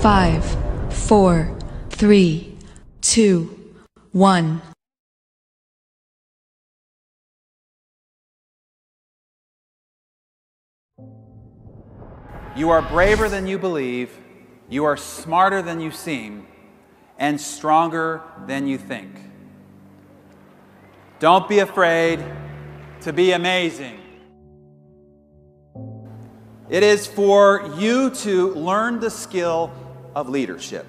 5, 4, 3, 2, 1. You are braver than you believe, you are smarter than you seem, and stronger than you think. Don't be afraid to be amazing. It is for you to learn the skill of leadership.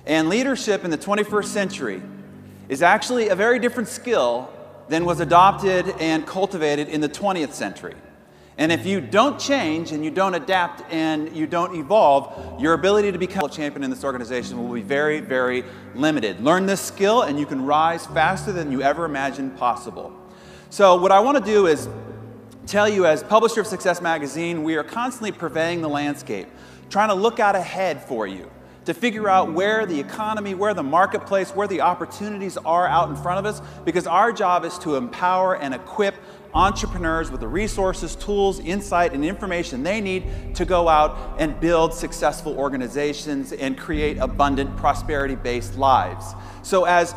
And leadership in the 21st century is actually a very different skill than was adopted and cultivated in the 20th century. And if you don't change and you don't adapt and you don't evolve, your ability to become a champion in this organization will be very, very limited. Learn this skill and you can rise faster than you ever imagined possible. So what I want to do is tell you, as publisher of Success Magazine, we are constantly purveying the landscape, trying to look out ahead for you, to figure out where the economy, where the marketplace, where the opportunities are out in front of us, because our job is to empower and equip entrepreneurs with the resources, tools, insight, and information they need to go out and build successful organizations and create abundant, prosperity-based lives. So as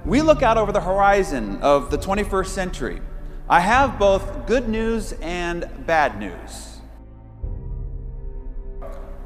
we look out over the horizon of the 21st century, I have both good news and bad news.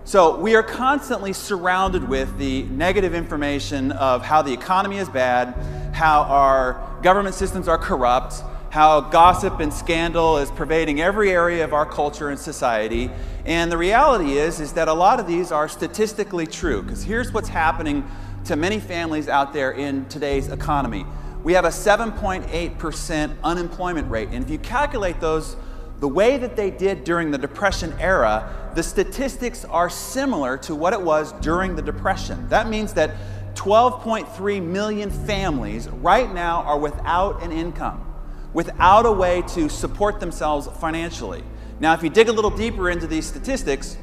So we are constantly surrounded with the negative information of how the economy is bad, how our government systems are corrupt, how gossip and scandal is pervading every area of our culture and society. And the reality is that a lot of these are statistically true, because here's what's happening to many families out there in today's economy. We have a 7.8% unemployment rate, and if you calculate those the way that they did during the Depression era, the statistics are similar to what it was during the Depression. That means that 12.3 million families right now are without an income, without a way to support themselves financially. Now, if you dig a little deeper into these statistics,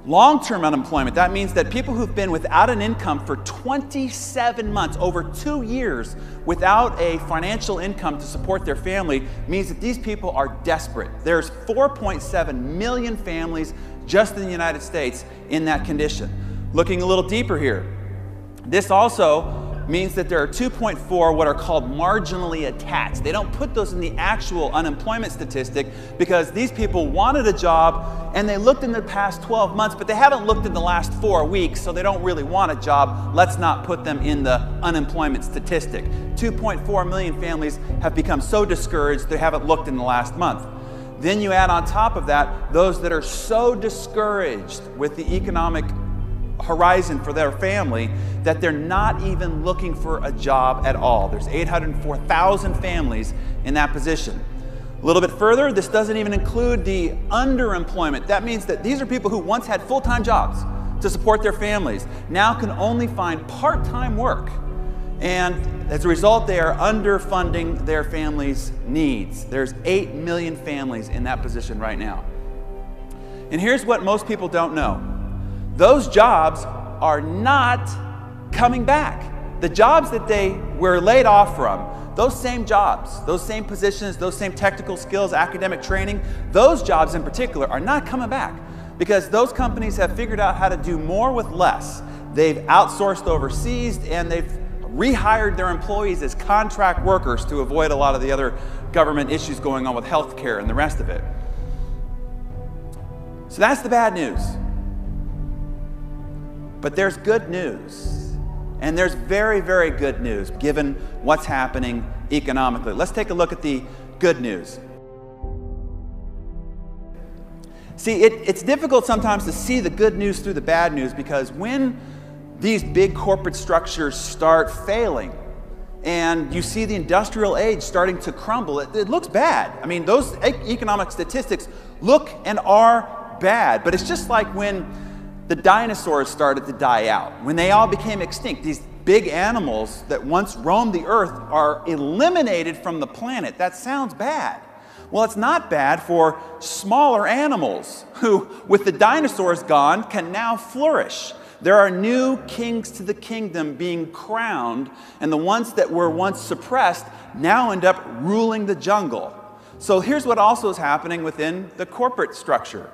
long-term unemployment, that means that people who've been without an income for 27 months, over 2 years, without a financial income to support their family, means that these people are desperate. There's 4.7 million families just in the United States in that condition. Looking a little deeper here, this also means that there are 2.4 what are called marginally attached. They don't put those in the actual unemployment statistic because these people wanted a job and they looked in the past 12 months, but they haven't looked in the last 4 weeks, so they don't really want a job. Let's not put them in the unemployment statistic. 2.4 million families have become so discouraged they haven't looked in the last month. Then you add on top of that those that are so discouraged with the economic horizon for their family that they're not even looking for a job at all. There's 804,000 families in that position. A little bit further, this doesn't even include the underemployment. That means that these are people who once had full-time jobs to support their families, now can only find part-time work. And as a result, they are underfunding their families' needs. There's 8 million families in that position right now. And here's what most people don't know. Those jobs are not coming back. The jobs that they were laid off from, those same jobs, those same positions, those same technical skills, academic training, those jobs in particular are not coming back because those companies have figured out how to do more with less. They've outsourced overseas and they've rehired their employees as contract workers to avoid a lot of the other government issues going on with healthcare and the rest of it. So that's the bad news. But there's good news, and there's very, very good news given what's happening economically. Let's take a look at the good news. See, it's difficult sometimes to see the good news through the bad news because when these big corporate structures start failing and you see the industrial age starting to crumble, it looks bad. I mean, those economic statistics look and are bad, but it's just like when the dinosaurs started to die out. When they all became extinct, these big animals that once roamed the earth are eliminated from the planet. That sounds bad. Well, it's not bad for smaller animals who, with the dinosaurs gone, can now flourish. There are new kings to the kingdom being crowned, and the ones that were once suppressed now end up ruling the jungle. So here's what also is happening within the corporate structure.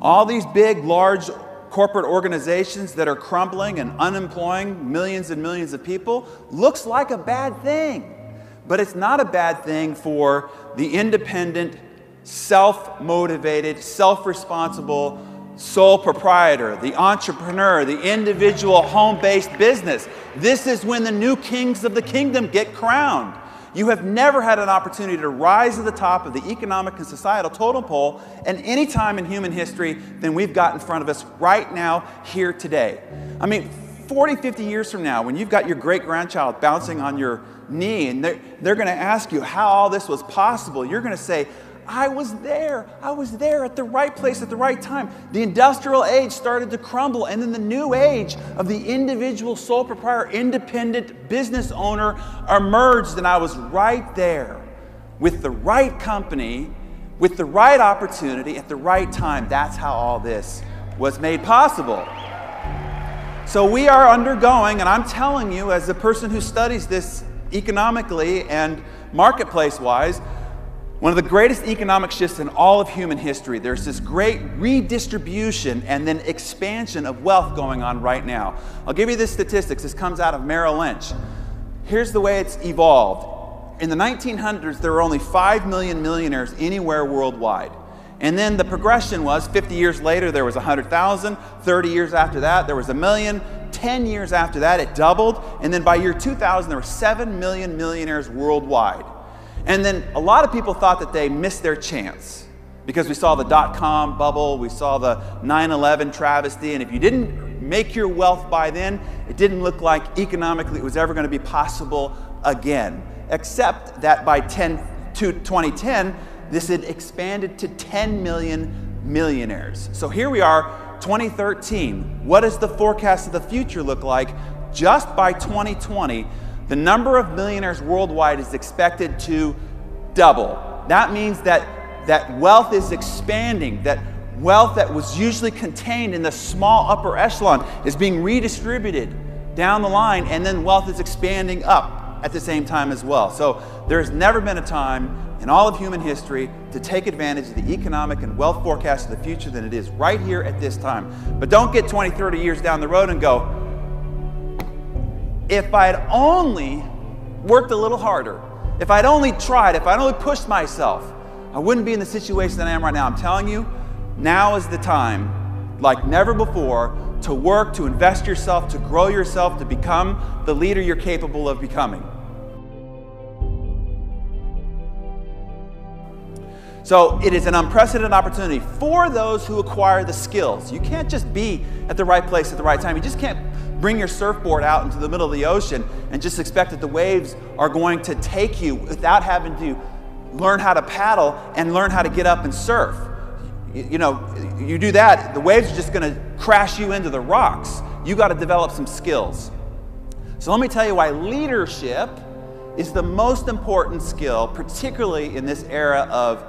All these big, large corporate organizations that are crumbling and unemploying millions and millions of people looks like a bad thing. But it's not a bad thing for the independent, self-motivated, self-responsible sole proprietor, the entrepreneur, the individual home-based business. This is when the new kings of the kingdom get crowned. You have never had an opportunity to rise to the top of the economic and societal totem pole at any time in human history than we've got in front of us right now, here today. I mean, 40, 50 years from now, when you've got your great-grandchild bouncing on your knee and they're going to ask you how all this was possible, you're going to say, I was there at the right place at the right time. The industrial age started to crumble, and then the new age of the individual sole proprietor, independent business owner emerged, and I was right there with the right company, with the right opportunity at the right time. That's how all this was made possible. So we are undergoing, and I'm telling you as a person who studies this economically and marketplace-wise, one of the greatest economic shifts in all of human history. There's this great redistribution and then expansion of wealth going on right now. I'll give you this statistics. This comes out of Merrill Lynch. Here's the way it's evolved. In the 1900s, there were only 5 million millionaires anywhere worldwide. And then the progression was 50 years later, there was 100,000. 30 years after that, there was 1 million. 10 years after that, it doubled. And then by year 2000, there were 7 million millionaires worldwide. And then a lot of people thought that they missed their chance because we saw the dot-com bubble, we saw the 9/11 travesty, and if you didn't make your wealth by then, it didn't look like economically it was ever going to be possible again. Except that by 2010, this had expanded to 10 million millionaires. So here we are, 2013. What does the forecast of the future look like? Just by 2020, the number of millionaires worldwide is expected to double. That means that wealth is expanding, that wealth that was usually contained in the small upper echelon is being redistributed down the line, and then wealth is expanding up at the same time as well. So there's never been a time in all of human history to take advantage of the economic and wealth forecast of the future than it is right here at this time. But don't get 20, 30 years down the road and go, if I'd only worked a little harder, if I'd only tried, if I'd only pushed myself, I wouldn't be in the situation that I am right now. I'm telling you, now is the time, like never before, to work, to invest yourself, to grow yourself, to become the leader you're capable of becoming. So it is an unprecedented opportunity for those who acquire the skills. You can't just be at the right place at the right time. You just can't bring your surfboard out into the middle of the ocean and just expect that the waves are going to take you without having to learn how to paddle and learn how to get up and surf. You know, you do that, the waves are just going to crash you into the rocks. You got to develop some skills. So let me tell you why leadership is the most important skill, particularly in this era of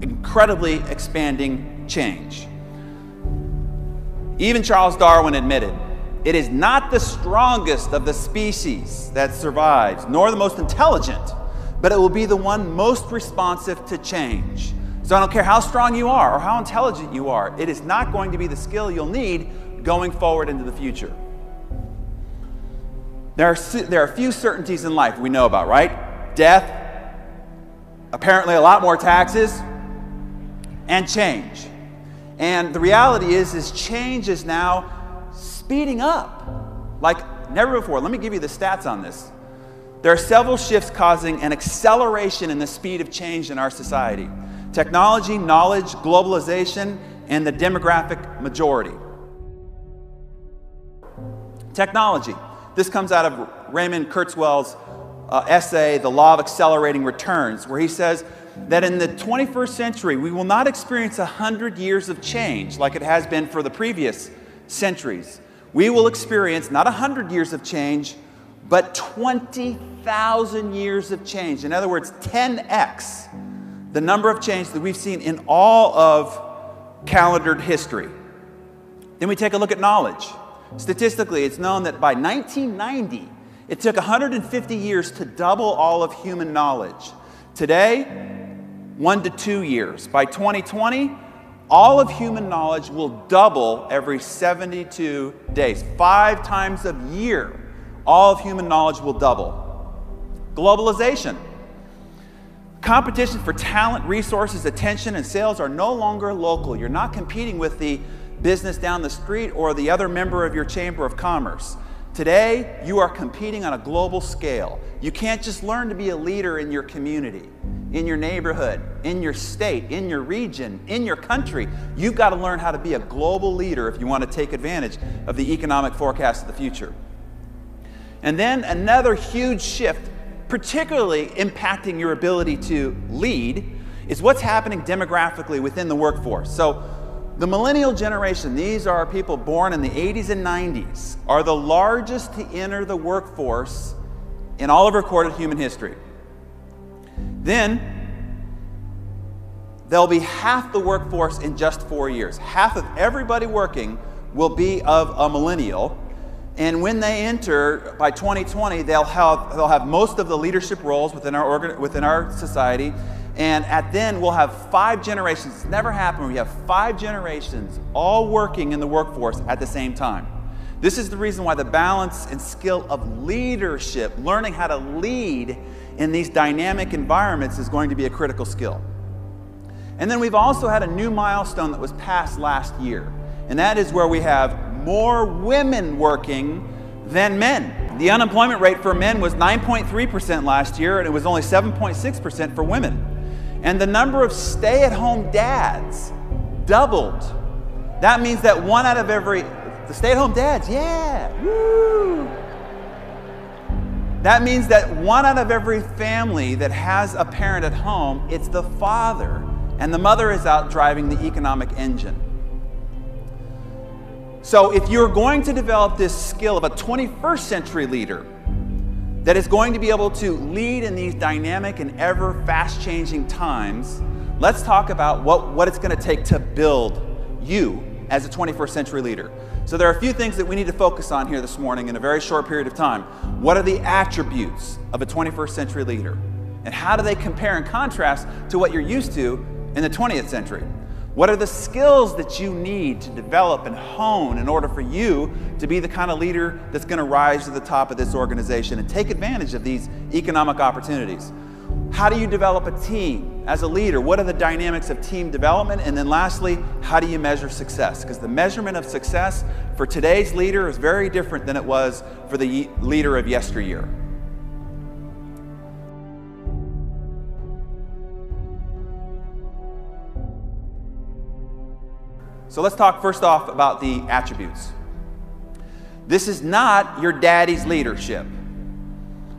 incredibly expanding change. Even Charles Darwin admitted, it is not the strongest of the species that survives, nor the most intelligent, but it will be the one most responsive to change. So I don't care how strong you are or how intelligent you are, it is not going to be the skill you'll need going forward into the future. There are a few certainties in life we know about, right? Death, apparently a lot more taxes, and change. And the reality is change is now speeding up like never before. Let me give you the stats on this. There are several shifts causing an acceleration in the speed of change in our society. Technology, knowledge, globalization, and the demographic majority. Technology. This comes out of Raymond Kurzweil's essay, The Law of Accelerating Returns, where he says that in the 21st century, we will not experience 100 years of change like it has been for the previous centuries. We will experience not 100 years of change, but 20,000 years of change. In other words, 10x the number of change that we've seen in all of calendared history. Then we take a look at knowledge. Statistically, it's known that by 1990, it took 150 years to double all of human knowledge. Today, 1 to 2 years. By 2020, All of human knowledge will double every 72 days. 5 times a year, all of human knowledge will double. Globalization. Competition for talent, resources, attention, and sales are no longer local. You're not competing with the business down the street or the other member of your chamber of commerce. Today, you are competing on a global scale. You can't just learn to be a leader in your community, in your neighborhood, in your state, in your region, in your country. You've got to learn how to be a global leader if you want to take advantage of the economic forecast of the future. And then another huge shift, particularly impacting your ability to lead, is what's happening demographically within the workforce. So the millennial generation, these are people born in the 80s and 90s, are the largest to enter the workforce in all of recorded human history. Then there'll be half the workforce in just 4 years. Half of everybody working will be of a millennial. And when they enter, by 2020, they'll have most of the leadership roles within our society. And then we'll have 5 generations. It's never happened. We have 5 generations all working in the workforce at the same time. This is the reason why the balance and skill of leadership, learning how to lead in these dynamic environments, is going to be a critical skill. And then we've also had a new milestone that was passed last year. And that is where we have more women working than men. The unemployment rate for men was 9.3% last year, and it was only 7.6% for women. And the number of stay-at-home dads doubled. That means that the stay-at-home dads, yeah, woo! That means that 1 out of every family that has a parent at home, it's the father, and the mother is out driving the economic engine. So if you're going to develop this skill of a 21st century leader that is going to be able to lead in these dynamic and ever fast-changing times, let's talk about what it's going to take to build you as a 21st century leader. So there are a few things that we need to focus on here this morning in a very short period of time. What are the attributes of a 21st century leader? And how do they compare and contrast to what you're used to in the 20th century? What are the skills that you need to develop and hone in order for you to be the kind of leader that's going to rise to the top of this organization and take advantage of these economic opportunities? How do you develop a team as a leader? What are the dynamics of team development? And then lastly, how do you measure success? Because the measurement of success for today's leader is very different than it was for the leader of yesteryear. So let's talk first off about the attributes. This is not your daddy's leadership.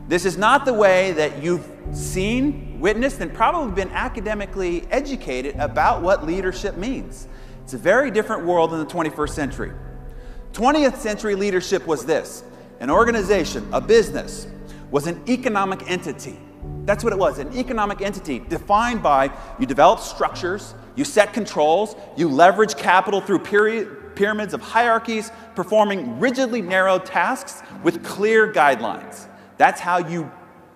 This is not the way that you've seen, witnessed, and probably been academically educated about what leadership means. It's a very different world in the 21st century. 20th century leadership was this: an organization, a business, was an economic entity. That's what it was, an economic entity defined by you develop structures, you set controls, you leverage capital through pyramids of hierarchies, performing rigidly narrow tasks with clear guidelines. That's how you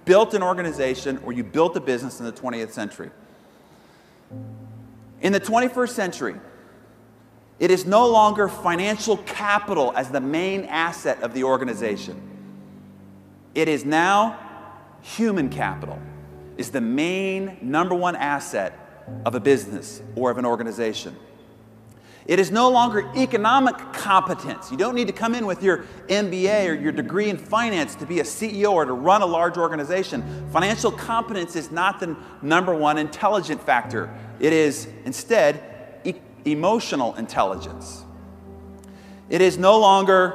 built an organization or you built a business in the 20th century. In the 21st century, it is no longer financial capital as the main asset of the organization. It is now human capital is the main #1 asset of a business or of an organization. It is no longer economic competence. You don't need to come in with your MBA or your degree in finance to be a CEO or to run a large organization. Financial competence is not the #1 intelligent factor. It is instead emotional intelligence. It is no longer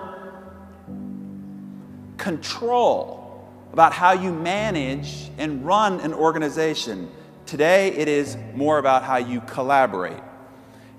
control about how you manage and run an organization. Today, it is more about how you collaborate.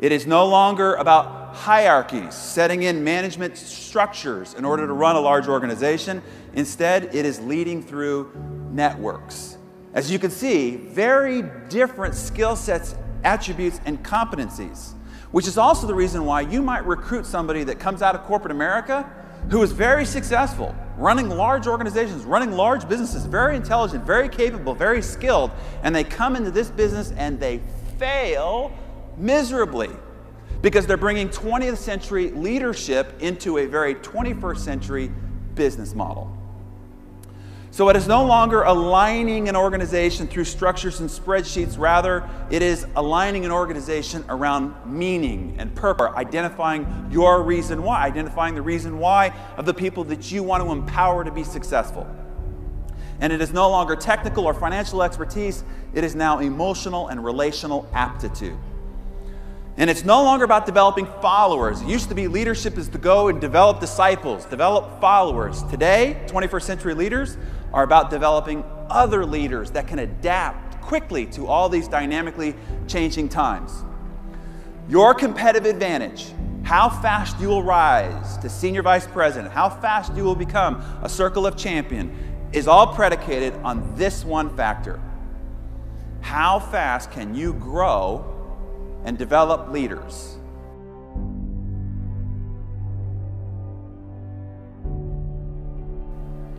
It is no longer about hierarchies, setting in management structures in order to run a large organization. Instead, it is leading through networks. As you can see, very different skill sets, attributes, and competencies, which is also the reason why you might recruit somebody that comes out of corporate America who is very successful, running large organizations, running large businesses, very intelligent, very capable, very skilled, and they come into this business and they fail miserably because they're bringing 20th century leadership into a very 21st century business model. So it is no longer aligning an organization through structures and spreadsheets. Rather, it is aligning an organization around meaning and purpose, identifying your reason why, identifying the reason why of the people that you want to empower to be successful. And it is no longer technical or financial expertise. It is now emotional and relational aptitude. And it's no longer about developing followers. It used to be leadership is to go and develop disciples, develop followers. Today, 21st century leaders are about developing other leaders that can adapt quickly to all these dynamically changing times. Your competitive advantage, how fast you will rise to senior vice president, how fast you will become a circle of champion, is all predicated on this one factor. How fast can you grow and develop leaders?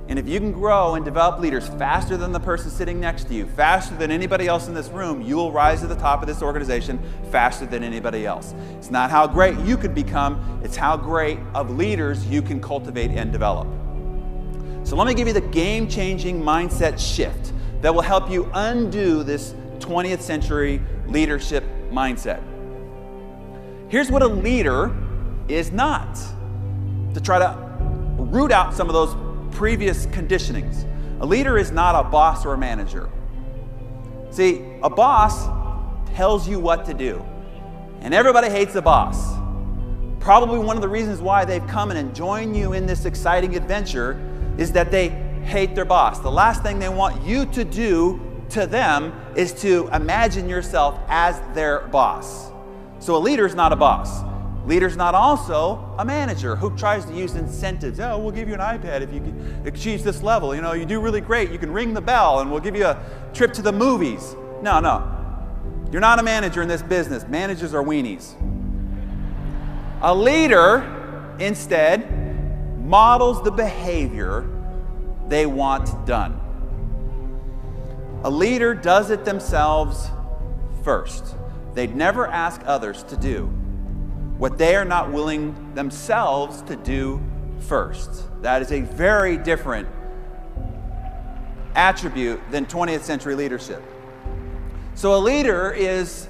And if you can grow and develop leaders faster than the person sitting next to you, faster than anybody else in this room, you will rise to the top of this organization faster than anybody else. It's not how great you could become, it's how great of leaders you can cultivate and develop. So let me give you the game-changing mindset shift that will help you undo this 20th century leadership mindset. Here's what a leader is not, to try to root out some of those previous conditionings. A leader is not a boss or a manager. See, a boss tells you what to do, and everybody hates a boss. Probably one of the reasons why they've come in and joined you in this exciting adventure is that they hate their boss. The last thing they want you to do to them is to imagine yourself as their boss. So a leader is not a boss. Leader's not also a manager who tries to use incentives. Oh, we'll give you an iPad if you achieve this level. You know, you do really great. You can ring the bell and we'll give you a trip to the movies. No, no. You're not a manager in this business. Managers are weenies. A leader, instead, models the behavior they want done. A leader does it themselves first. They'd never ask others to do what they are not willing themselves to do first. That is a very different attribute than 20th century leadership. So a leader is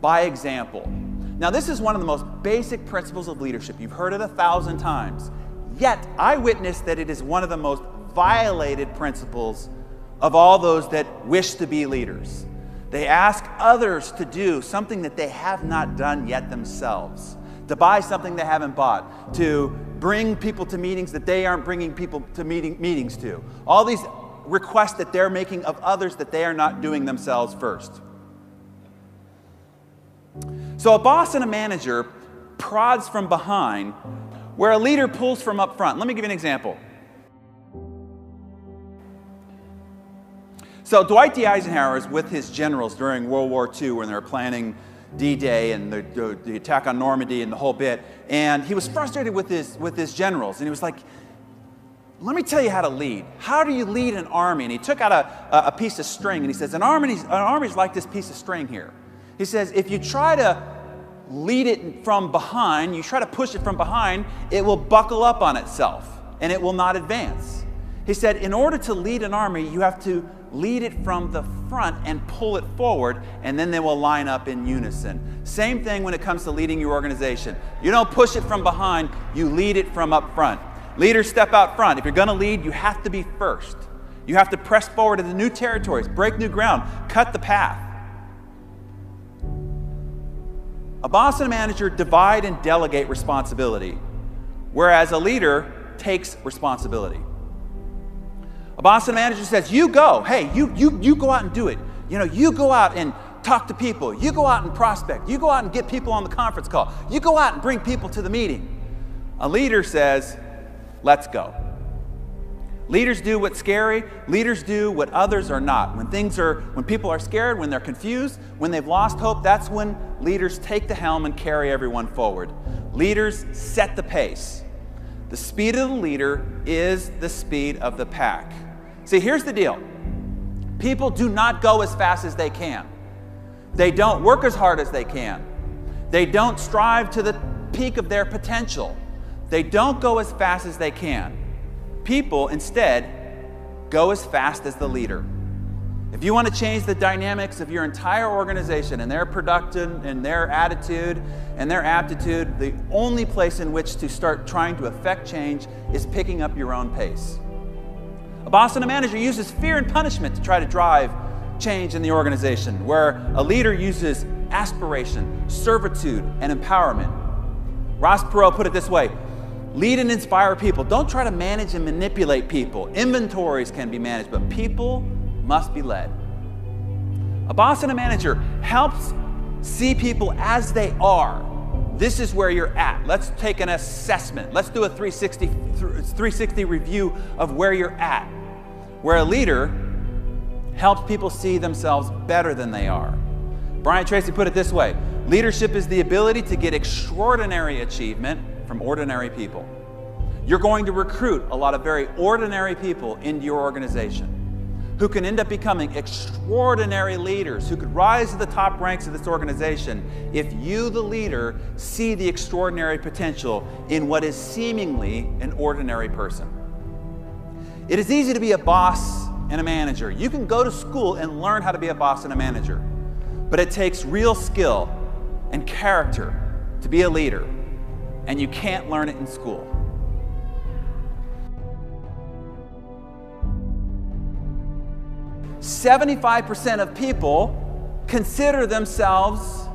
by example. Now, this is one of the most basic principles of leadership. You've heard it 1,000 times. Yet, I witness that it is one of the most violated principles of all those that wish to be leaders. They ask others to do something that they have not done yet themselves, to buy something they haven't bought, to bring people to meetings that they aren't bringing people to meetings to. All these requests that they're making of others that they are not doing themselves first. So a boss and a manager prods from behind, where a leader pulls from up front. Let me give you an example. So Dwight D. Eisenhower is with his generals during World War II when they were planning D-Day and the attack on Normandy and the whole bit. And he was frustrated with his generals. And he was like, let me tell you how to lead. How do you lead an army? And he took out a piece of string and he says, an army's like this piece of string here. He says, if you try to lead it from behind, you try to push it from behind, it will buckle up on itself and it will not advance. He said, in order to lead an army, you have to lead it from the front and pull it forward, and then they will line up in unison. Same thing when it comes to leading your organization. You don't push it from behind, you lead it from up front. Leaders step out front. If you're going to lead, you have to be first. You have to press forward into new territories, break new ground, cut the path. A boss and a manager divide and delegate responsibility, whereas a leader takes responsibility. A boss and a manager says, you go. Hey, you go out and do it. You know, you go out and talk to people. You go out and prospect. You go out and get people on the conference call. You go out and bring people to the meeting. A leader says, let's go. Leaders do what's scary. Leaders do what others are not. When people are scared, when they're confused, when they've lost hope, that's when leaders take the helm and carry everyone forward. Leaders set the pace. The speed of the leader is the speed of the pack. See, here's the deal. People do not go as fast as they can. They don't work as hard as they can. They don't strive to the peak of their potential. They don't go as fast as they can. People, instead, go as fast as the leader. If you want to change the dynamics of your entire organization and their production and their attitude and their aptitude, the only place in which to start trying to affect change is picking up your own pace. A boss and a manager uses fear and punishment to try to drive change in the organization, where a leader uses aspiration, servitude, and empowerment. Ross Perot put it this way: lead and inspire people. Don't try to manage and manipulate people. Inventories can be managed, but people must be led. A boss and a manager helps see people as they are. This is where you're at. Let's take an assessment. Let's do a 360 review of where you're at. Where a leader helps people see themselves better than they are. Brian Tracy put it this way: leadership is the ability to get extraordinary achievement from ordinary people. You're going to recruit a lot of very ordinary people into your organization who can end up becoming extraordinary leaders, who could rise to the top ranks of this organization if you, the leader, see the extraordinary potential in what is seemingly an ordinary person. It is easy to be a boss and a manager. You can go to school and learn how to be a boss and a manager, but it takes real skill and character to be a leader, and you can't learn it in school. "75% of people consider themselves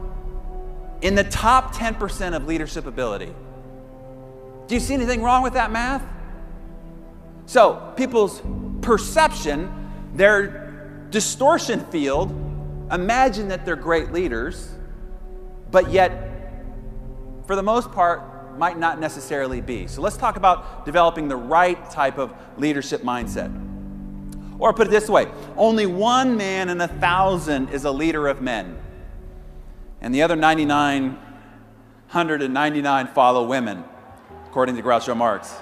in the top 10% of leadership ability." Do you see anything wrong with that math? So, people's perception, their distortion field, imagine that they're great leaders, but yet, for the most part, might not necessarily be. So let's talk about developing the right type of leadership mindset. Or put it this way: only one man in 1,000 is a leader of men, and the other 999 follow women, according to Groucho Marx.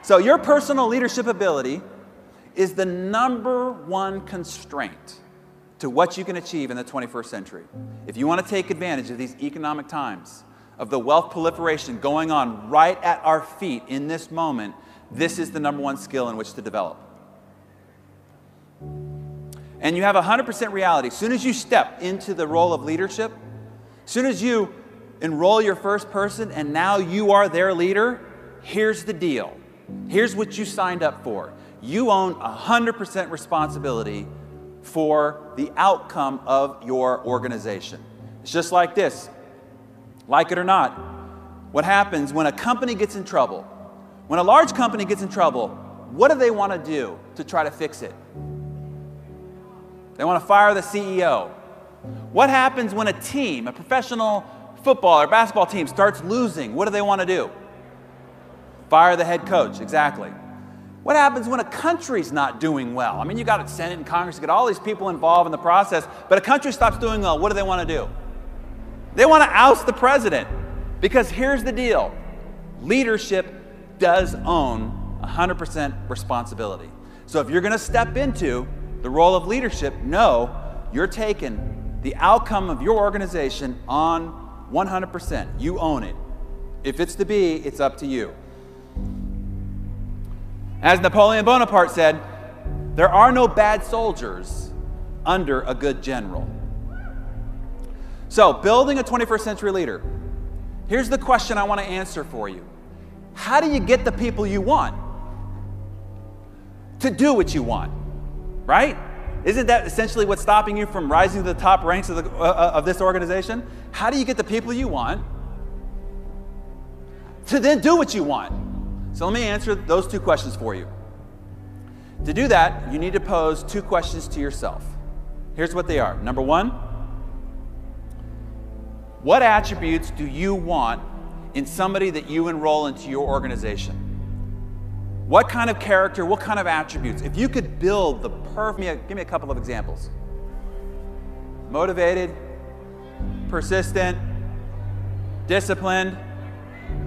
So your personal leadership ability is the #1 constraint to what you can achieve in the 21st century. If you want to take advantage of these economic times, of the wealth proliferation going on right at our feet in this moment, this is the #1 skill in which to develop. And you have 100% reality. As soon as you step into the role of leadership, as soon as you enroll your first person and now you are their leader, here's the deal. Here's what you signed up for. You own 100% responsibility for the outcome of your organization. It's just like this. Like it or not, what happens when a company gets in trouble? When a large company gets in trouble, what do they want to do to try to fix it? They want to fire the CEO. What happens when a team, a professional football or basketball team, starts losing? What do they want to do? Fire the head coach, exactly. What happens when a country's not doing well? I mean, you got a Senate and Congress, you got all these people involved in the process, but a country stops doing well, what do they want to do? They want to oust the president, because here's the deal. Leadership does own 100% responsibility. So if you're going to step into the role of leadership, know you're taking the outcome of your organization on 100%. You own it. If it's to be, it's up to you. As Napoleon Bonaparte said, there are no bad soldiers under a good general. So, building a 21st century leader, here's the question I want to answer for you. How do you get the people you want to do what you want? Right? Isn't that essentially what's stopping you from rising to the top ranks of this organization? How do you get the people you want to then do what you want? So let me answer those two questions for you. To do that, you need to pose two questions to yourself. Here's what they are. Number one, what attributes do you want in somebody that you enroll into your organization? What kind of character, what kind of attributes? If you could build the perfect, give me a couple of examples. Motivated, persistent, disciplined,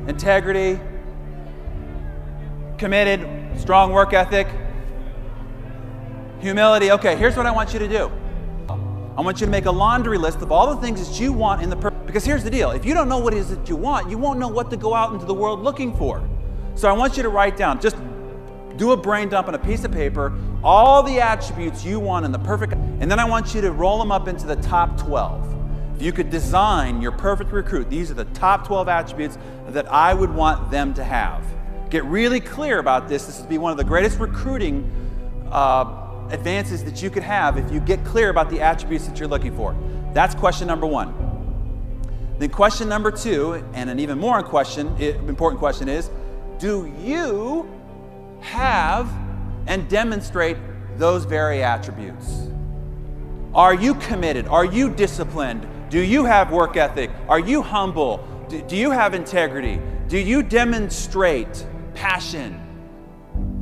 integrity, committed, strong work ethic, humility. Okay, here's what I want you to do. I want you to make a laundry list of all the things that you want in the person. Because here's the deal. If you don't know what it is that you want, you won't know what to go out into the world looking for. So I want you to write down, just do a brain dump on a piece of paper, all the attributes you want in the perfect, and then I want you to roll them up into the top 12. If you could design your perfect recruit, these are the top 12 attributes that I would want them to have. Get really clear about this. This would be one of the greatest recruiting advances that you could have if you get clear about the attributes that you're looking for. That's question number one. Then question number two, and an even more important question is, do you have and demonstrate those very attributes? Are you committed? Are you disciplined? Do you have work ethic? Are you humble? Do you have integrity? Do you demonstrate passion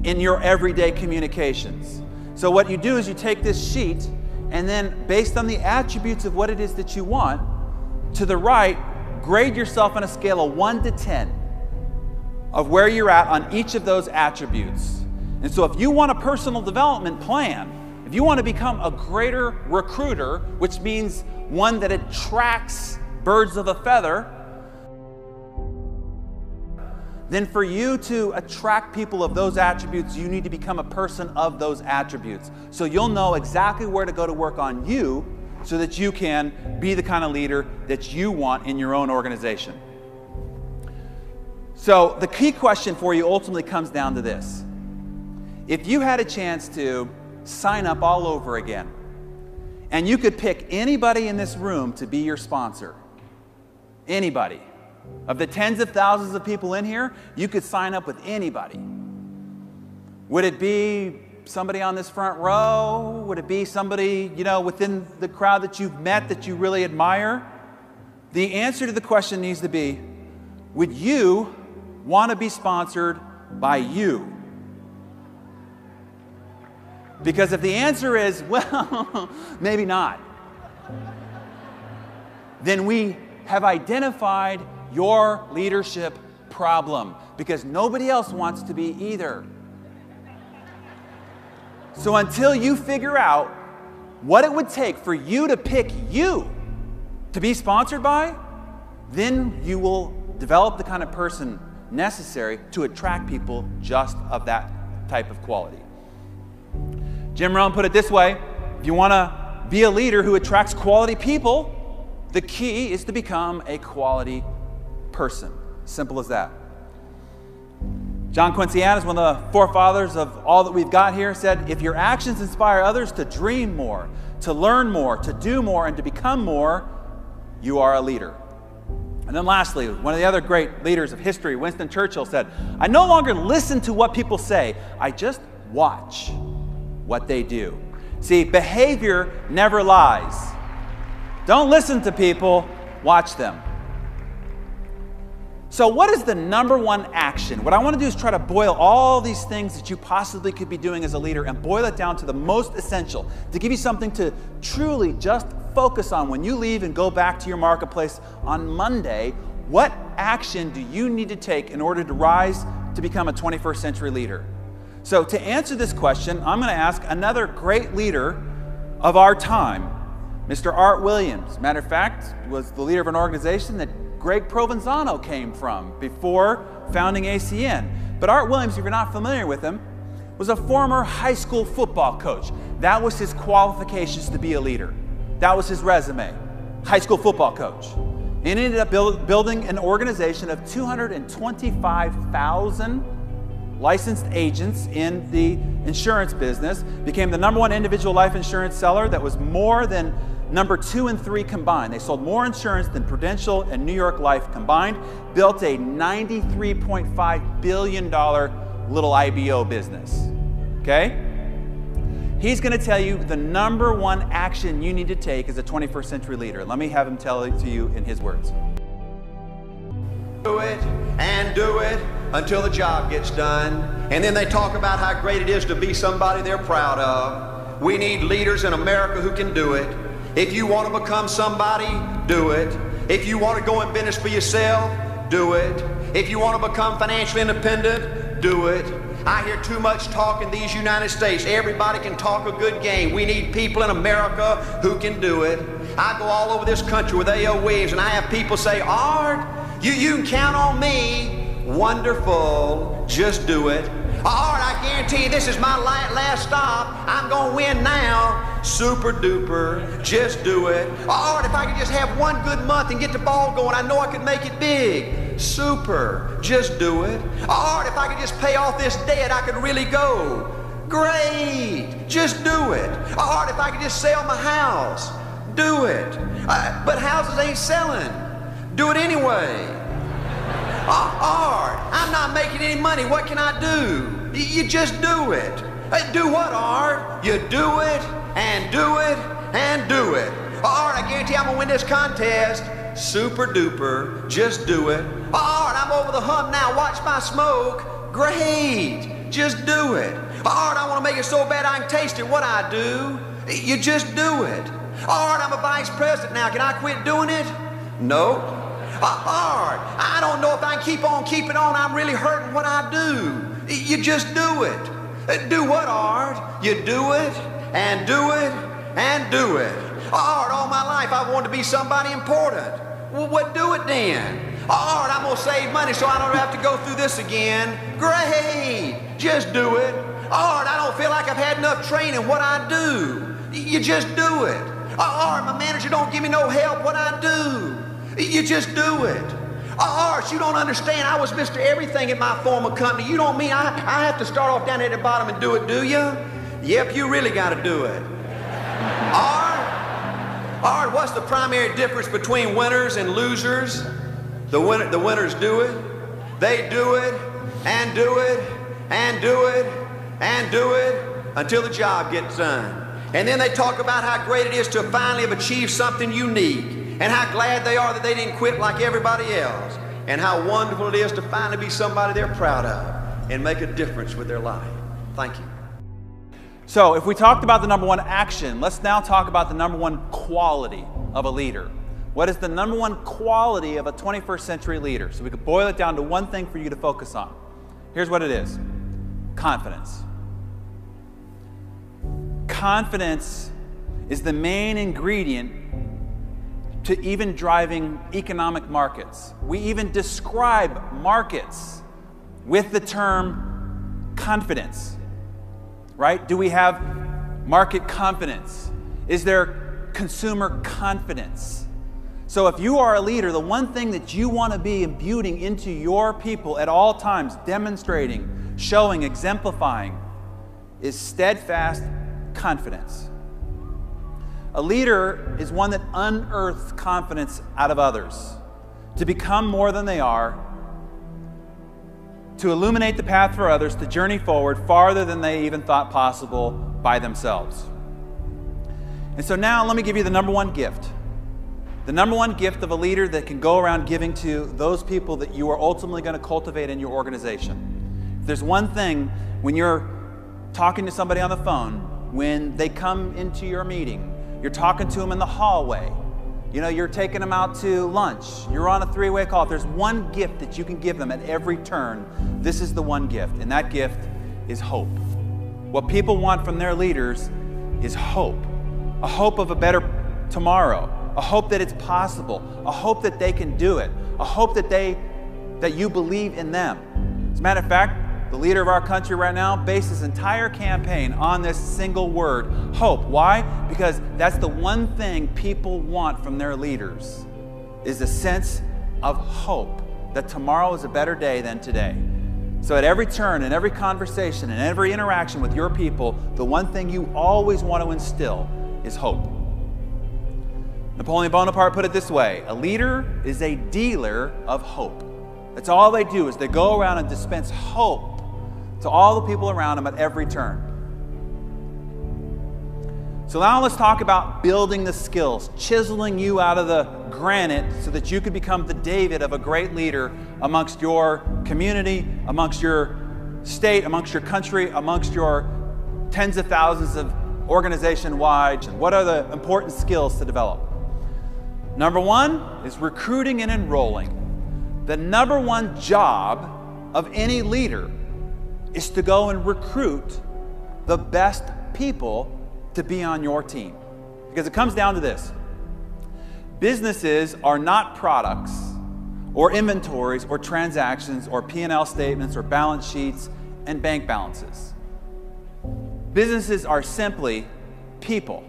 in your everyday communications? So what you do is you take this sheet, and then based on the attributes of what it is that you want, to the right, grade yourself on a scale of 1 to 10 of where you're at on each of those attributes. And so if you want a personal development plan, if you want to become a greater recruiter, which means one that attracts birds of a feather, then for you to attract people of those attributes, you need to become a person of those attributes. So you'll know exactly where to go to work on you so that you can be the kind of leader that you want in your own organization. So the key question for you ultimately comes down to this. If you had a chance to sign up all over again, and you could pick anybody in this room to be your sponsor, anybody, of the tens of thousands of people in here, you could sign up with anybody. Would it be somebody on this front row? Would it be somebody, within the crowd that you've met that you really admire? The answer to the question needs to be, would you want to be sponsored by you? Because if the answer is, well, maybe not, then we have identified your leadership problem, because nobody else wants to be either. So until you figure out what it would take for you to pick you to be sponsored by, then you will develop the kind of person necessary to attract people just of that type of quality. Jim Rohn put it this way: if you want to be a leader who attracts quality people, the key is to become a quality person. Simple as that. John Quincy Adams, one of the forefathers of all that we've got here, said, if your actions inspire others to dream more, to learn more, to do more, and to become more, you are a leader. And then lastly, one of the other great leaders of history, Winston Churchill, said, I no longer listen to what people say, I just watch what they do. See, behavior never lies. Don't listen to people, watch them. So what is the number one action? What I want to do is try to boil all these things that you possibly could be doing as a leader and boil it down to the most essential, to give you something to truly just focus on when you leave and go back to your marketplace on Monday. What action do you need to take in order to rise to become a 21st century leader? So to answer this question, I'm going to ask another great leader of our time, Mr. Art Williams. Matter of fact, was the leader of an organization that Greg Provenzano came from before founding ACN. But Art Williams, if you're not familiar with him, was a former high school football coach. That was his qualifications to be a leader. That was his resume, high school football coach. And he ended up building an organization of 225,000 licensed agents in the insurance business, became the #1 individual life insurance seller that was more than number 2 and 3 combined. They sold more insurance than Prudential and New York Life combined, built a $93.5 billion little IBO business, okay? He's gonna tell you the #1 action you need to take as a 21st century leader. Let me have him tell it to you in his words. Do it and do it until the job gets done. And then they talk about how great it is to be somebody they're proud of. We need leaders in America who can do it. If you want to become somebody, do it. If you want to go in business for yourself, do it. If you want to become financially independent, do it. I hear too much talk in these United States. Everybody can talk a good game. We need people in America who can do it. I go all over this country with A.L. Williams, and I have people say, Art, you can count on me. Wonderful. Just do it. Art, I guarantee you this is my last stop. I'm going to win now. Super duper. Just do it. Art, if I could just have one good month and get the ball going, I know I could make it big. Super. Just do it. Art, if I could just pay off this debt, I could really go. Great. Just do it. Art, if I could just sell my house. Do it. But houses ain't selling. Do it anyway. Art, I'm not making any money. What can I do? You just do it. Do what, Art? You do it, and do it, and do it. Art, I guarantee I'm gonna win this contest. Super duper. Just do it. Art, I'm over the hump now. Watch my smoke. Great. Just do it. Art, I want to make it so bad I can taste it. What I do? You just do it. Art, I'm a vice president now. Can I quit doing it? No. Art, I don't know if I can keep on keeping on. I'm really hurting what I do. You just do it. Do what, Art? You do it, and do it, and do it. Art, all my life I wanted to be somebody important. Well, what do it then? Art, I'm going to save money so I don't have to go through this again. Great. Just do it. Art, I don't feel like I've had enough training. What I do? You just do it. Art, my manager don't give me no help. What I do? You just do it. Art, you don't understand. I was Mr. Everything at my former company. You don't mean I have to start off down at the bottom and do it, do you? Yep, you really got to do it. Art, what's the primary difference between winners and losers? The winners do it. They do it, and do it, and do it, and do it until the job gets done. And then they talk about how great it is to finally have achieved something unique, and how glad they are that they didn't quit like everybody else, and how wonderful it is to finally be somebody they're proud of and make a difference with their life. Thank you. So if we talked about the number one action, let's now talk about the number one quality of a leader. What is the number one quality of a 21st century leader? So we could boil it down to one thing for you to focus on. Here's what it is. Confidence. Confidence is the main ingredient to even driving economic markets. We even describe markets with the term confidence, right? Do we have market confidence? Is there consumer confidence? So if you are a leader, the one thing that you want to be imbuing into your people at all times, demonstrating, showing, exemplifying, is steadfast confidence. A leader is one that unearths confidence out of others, to become more than they are, to illuminate the path for others, to journey forward farther than they even thought possible by themselves. And so now let me give you the number one gift. The number one gift of a leader that can go around giving to those people that you are ultimately going to cultivate in your organization. If there's one thing when you're talking to somebody on the phone, when they come into your meeting, you're talking to them in the hallway, you know, you're taking them out to lunch, you're on a three-way call. If there's one gift that you can give them at every turn, this is the one gift, and that gift is hope. What people want from their leaders is hope. A hope of a better tomorrow, a hope that it's possible, a hope that they can do it, a hope that you believe in them. As a matter of fact, the leader of our country right now based his entire campaign on this single word, hope. Why? Because that's the one thing people want from their leaders, is a sense of hope that tomorrow is a better day than today. So at every turn, in every conversation, in every interaction with your people, the one thing you always want to instill is hope. Napoleon Bonaparte put it this way: a leader is a dealer of hope. That's all they do, is they go around and dispense hope to all the people around them at every turn. So now let's talk about building the skills, chiseling you out of the granite so that you could become the David of a great leader amongst your community, amongst your state, amongst your country, amongst your tens of thousands of organization-wide. What are the important skills to develop? Number one is recruiting and enrolling. The number one job of any leader is to go and recruit the best people to be on your team. Because it comes down to this. Businesses are not products or inventories or transactions or P&L statements or balance sheets and bank balances. Businesses are simply people.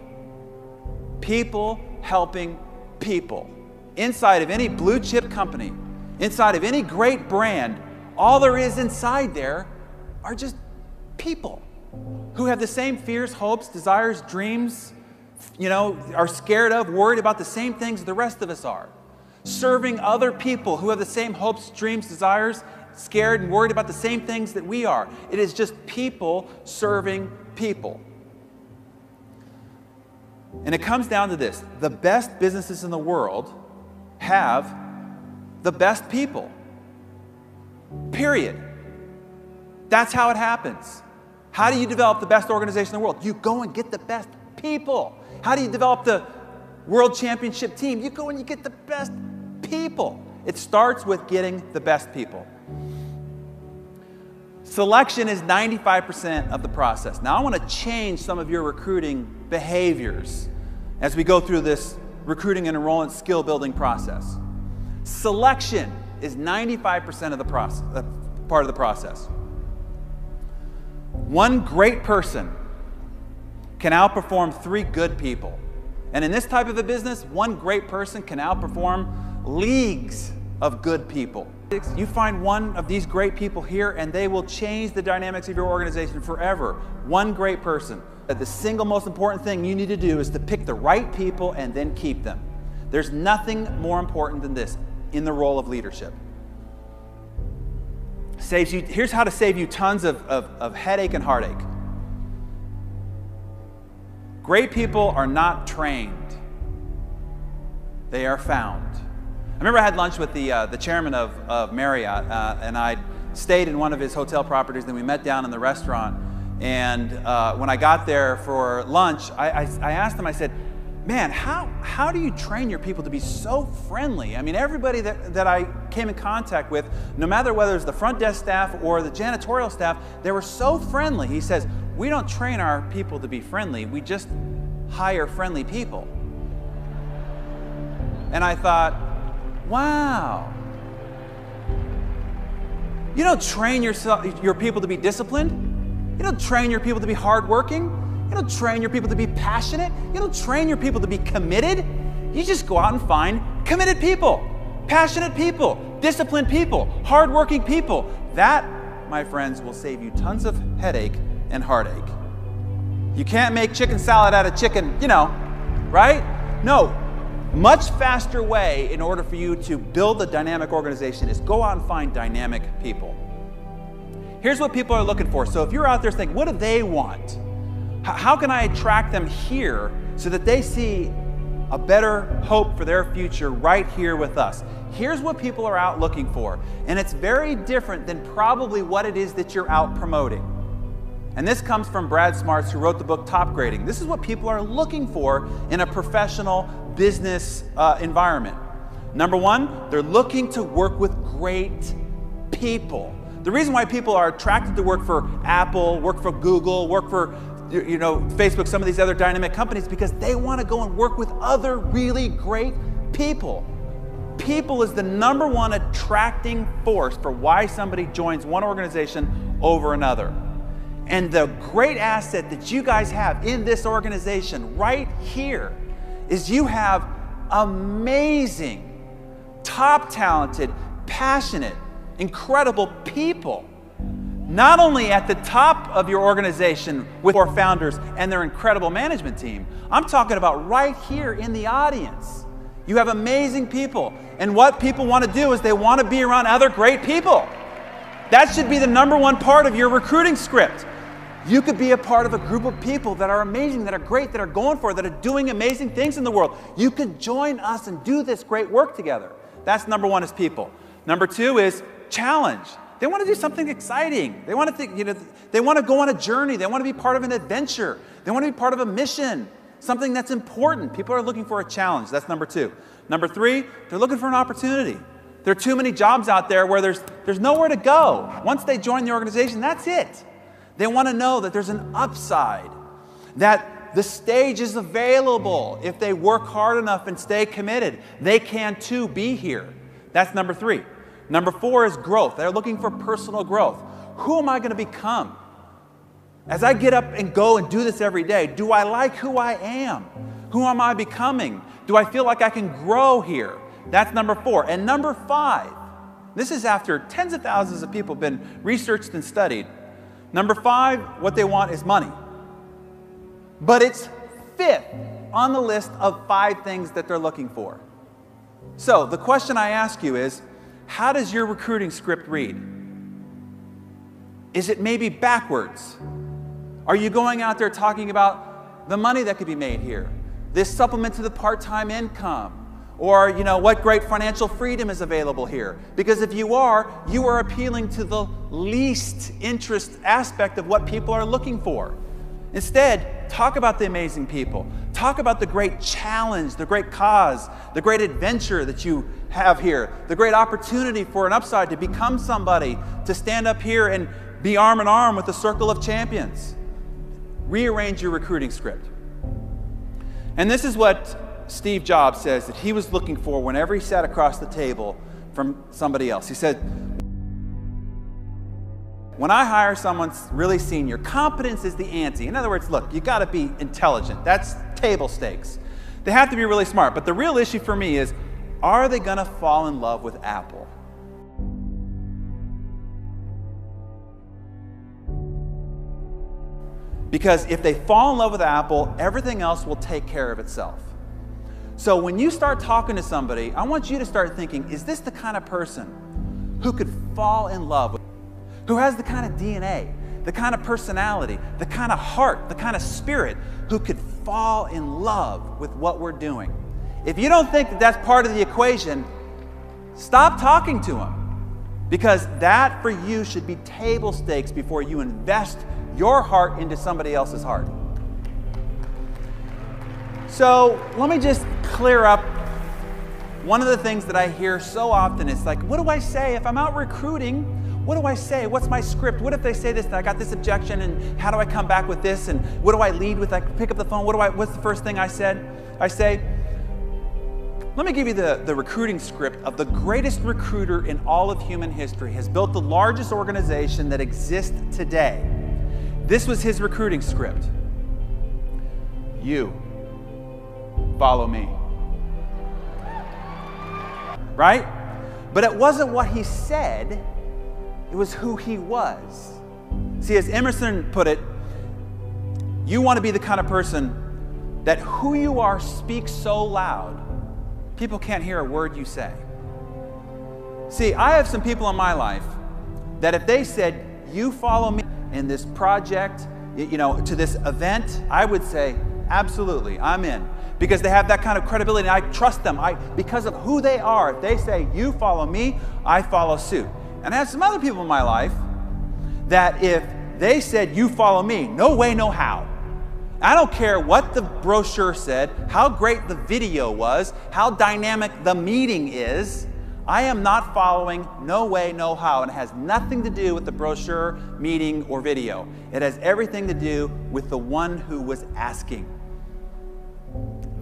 People helping people. Inside of any blue chip company, inside of any great brand, all there is inside there are just people who have the same fears, hopes, desires, dreams, are scared of, worried about the same things the rest of us are. Serving other people who have the same hopes, dreams, desires, scared and worried about the same things that we are. It is just people serving people. And it comes down to this. The best businesses in the world have the best people. Period. That's how it happens. How do you develop the best organization in the world? You go and get the best people. How do you develop the world championship team? You go and you get the best people. It starts with getting the best people. Selection is 95% of the process. Now I want to change some of your recruiting behaviors as we go through this recruiting and enrollment skill building process. Selection is 95% of the process, part of the process. One great person can outperform 3 good people. And in this type of a business, one great person can outperform leagues of good people. You find one of these great people here and they will change the dynamics of your organization forever. One great person. The single most important thing you need to do is to pick the right people and then keep them. There's nothing more important than this in the role of leadership. Here's how to save you tons of headache and heartache. Great people are not trained. They are found. I remember I had lunch with the chairman of Marriott, and I stayed in one of his hotel properties, and we met down in the restaurant. And when I got there for lunch, I asked him, I said, man, how do you train your people to be so friendly? I mean, everybody that I came in contact with, no matter whether it's the front desk staff or the janitorial staff, they were so friendly. He says, we don't train our people to be friendly, we just hire friendly people. And I thought, wow. You don't train your people to be disciplined. You don't train your people to be hardworking. You don't train your people to be passionate. You don't train your people to be committed. You just go out and find committed people, passionate people, disciplined people, hardworking people. That, my friends, will save you tons of headache and heartache. You can't make chicken salad out of chicken, right? No. Much faster way in order for you to build a dynamic organization is go out and find dynamic people. Here's what people are looking for. So if you're out there thinking, what do they want? How can I attract them here so that they see a better hope for their future right here with us? Here's what people are out looking for. And it's very different than probably what it is that you're out promoting. And this comes from Brad Smarts, who wrote the book Top Grading. This is what people are looking for in a professional business environment. Number one, they're looking to work with great people. The reason why people are attracted to work for Apple, work for Google, work for Facebook, some of these other dynamic companies, because they want to go and work with other really great people. People is the number one attracting force for why somebody joins one organization over another. And the great asset that you guys have in this organization right here is you have amazing, top talented, passionate, incredible people. Not only at the top of your organization with our founders and their incredible management team. I'm talking about right here in the audience. You have amazing people. And what people want to do is they want to be around other great people. That should be the number one part of your recruiting script. You could be a part of a group of people that are amazing, that are great, that are going for it, that are doing amazing things in the world. You could join us and do this great work together. That's number one, is people. Number two is challenge. They want to do something exciting. They want to think, they want to go on a journey. They want to be part of an adventure. They want to be part of a mission, something that's important. People are looking for a challenge. That's number two. Number three, they're looking for an opportunity. There are too many jobs out there where there's nowhere to go. Once they join the organization, that's it. They want to know that there's an upside, that the stage is available. If they work hard enough and stay committed, they can too be here. That's number 3. Number 4 is growth. They're looking for personal growth. Who am I going to become? As I get up and go and do this every day, do I like who I am? Who am I becoming? Do I feel like I can grow here? That's number 4. And number 5, this is after tens of thousands of people have been researched and studied. Number 5, what they want is money. But it's 5th on the list of 5 things that they're looking for. So the question I ask you is, how does your recruiting script read? Is it maybe backwards? Are you going out there talking about the money that could be made here? This supplement to the part-time income? Or, what great financial freedom is available here? Because if you are appealing to the least interest aspect of what people are looking for. Instead, talk about the amazing people. Talk about the great challenge, the great cause, the great adventure that you have here, the great opportunity for an upside to become somebody, to stand up here and be arm in arm with the circle of champions. Rearrange your recruiting script. And this is what Steve Jobs says that he was looking for whenever he sat across the table from somebody else. He said, when I hire someone really senior, competence is the ante. In other words, look, you got to be intelligent. That's table stakes. They have to be really smart. But the real issue for me is, are they going to fall in love with Apple? Because if they fall in love with Apple, everything else will take care of itself. So when you start talking to somebody, I want you to start thinking, is this the kind of person who could fall in love with, who has the kind of DNA, the kind of personality, the kind of heart, the kind of spirit, who could fall in love with what we're doing? If you don't think that that's part of the equation, stop talking to them. Because that for you should be table stakes before you invest your heart into somebody else's heart. So let me just clear up one of the things that I hear so often. It's like, what do I say if I'm out recruiting? What do I say? What's my script? What if they say this and I got this objection, and how do I come back with this? And what do I lead with? I pick up the phone. What's the first thing I said? I say, let me give you the recruiting script of the greatest recruiter in all of human history. Has built the largest organization that exists today. This was his recruiting script. You follow me. Right? But it wasn't what he said, it was who he was. See, as Emerson put it, you want to be the kind of person that who you are speaks so loud, people can't hear a word you say. See, I have some people in my life that if they said, you follow me in this project, to this event, I would say, absolutely, I'm in. Because they have that kind of credibility, and I trust them. Because of who they are, if they say, you follow me, I follow suit. And I have some other people in my life that if they said, you follow me, no way, no how. I don't care what the brochure said, how great the video was, how dynamic the meeting is, I am not following, no way, no how. And it has nothing to do with the brochure, meeting, or video. It has everything to do with the one who was asking.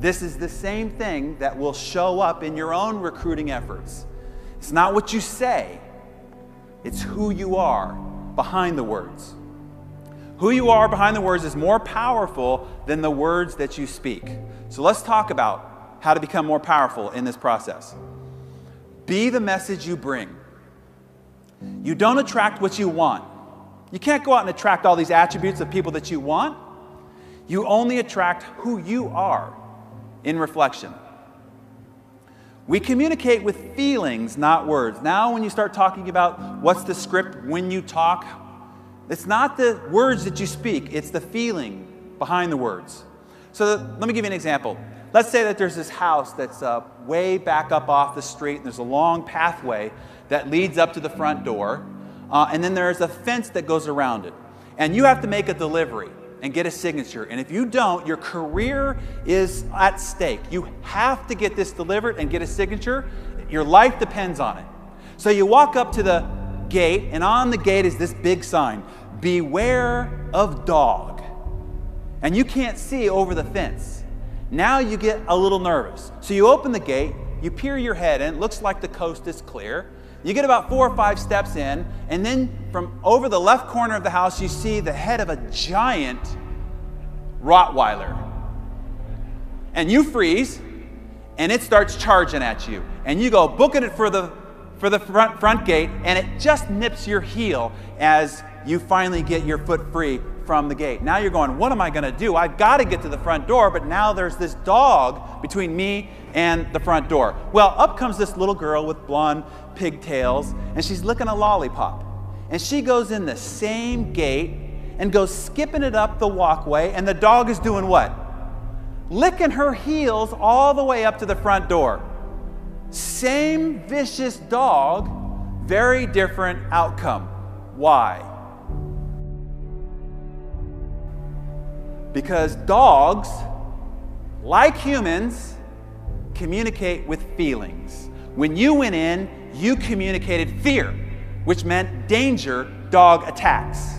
This is the same thing that will show up in your own recruiting efforts. It's not what you say, it's who you are behind the words. Who you are behind the words is more powerful than the words that you speak. So let's talk about how to become more powerful in this process. Be the message you bring. You don't attract what you want. You can't go out and attract all these attributes of people that you want. You only attract who you are in reflection. We communicate with feelings, not words. Now when you start talking about what's the script when you talk, it's not the words that you speak, it's the feeling behind the words. So let me give you an example. Let's say that there's this house that's way back up off the street, and there's a long pathway that leads up to the front door, and then there's a fence that goes around it. And you have to make a delivery and get a signature. And if you don't, your career is at stake. You have to get this delivered and get a signature. Your life depends on it. So you walk up to the gate, and on the gate is this big sign, "Beware of dog." And you can't see over the fence. Now you get a little nervous. So you open the gate, you peer your head in, it looks like the coast is clear. You get about 4 or 5 steps in, and then from over the left corner of the house, you see the head of a giant Rottweiler. And you freeze, and it starts charging at you. And you go booking it for the front gate, and it just nips your heel as you finally get your foot free from the gate. Now you're going, what am I going to do? I've got to get to the front door, but now there's this dog between me and the front door. Well, up comes this little girl with blonde pigtails, and she's licking a lollipop. And she goes in the same gate and goes skipping it up the walkway, and the dog is doing what? Licking her heels all the way up to the front door. Same vicious dog, very different outcome. Why? Because dogs, like humans, communicate with feelings. When you went in, you communicated fear, which meant danger, dog attacks.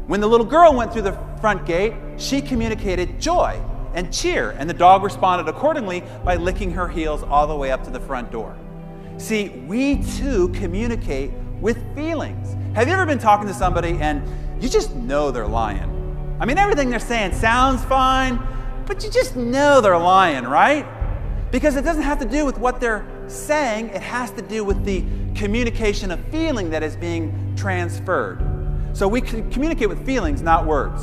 When the little girl went through the front gate, she communicated joy and cheer, and the dog responded accordingly by licking her heels all the way up to the front door. See, we too communicate with feelings. Have you ever been talking to somebody and you just know they're lying? I mean, everything they're saying sounds fine, but you just know they're lying, right? Because it doesn't have to do with what they're saying, it has to do with the communication of feeling that is being transferred. So we can communicate with feelings, not words.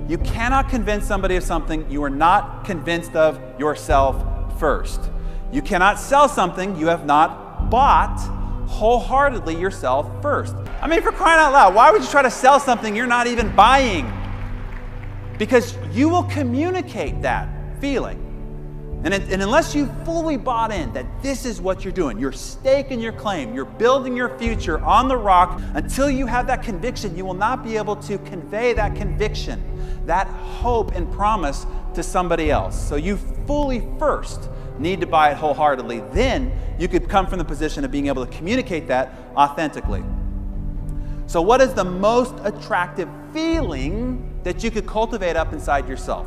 You cannot convince somebody of something you are not convinced of yourself first. You cannot sell something you have not bought wholeheartedly yourself first. I mean, for crying out loud, why would you try to sell something you're not even buying? Because you will communicate that feeling. And unless you fully bought in that this is what you're doing, you're staking your claim, you're building your future on the rock, until you have that conviction, you will not be able to convey that conviction, that hope and promise to somebody else. So you fully first need to buy it wholeheartedly. Then you could come from the position of being able to communicate that authentically. So what is the most attractive feeling that you could cultivate up inside yourself?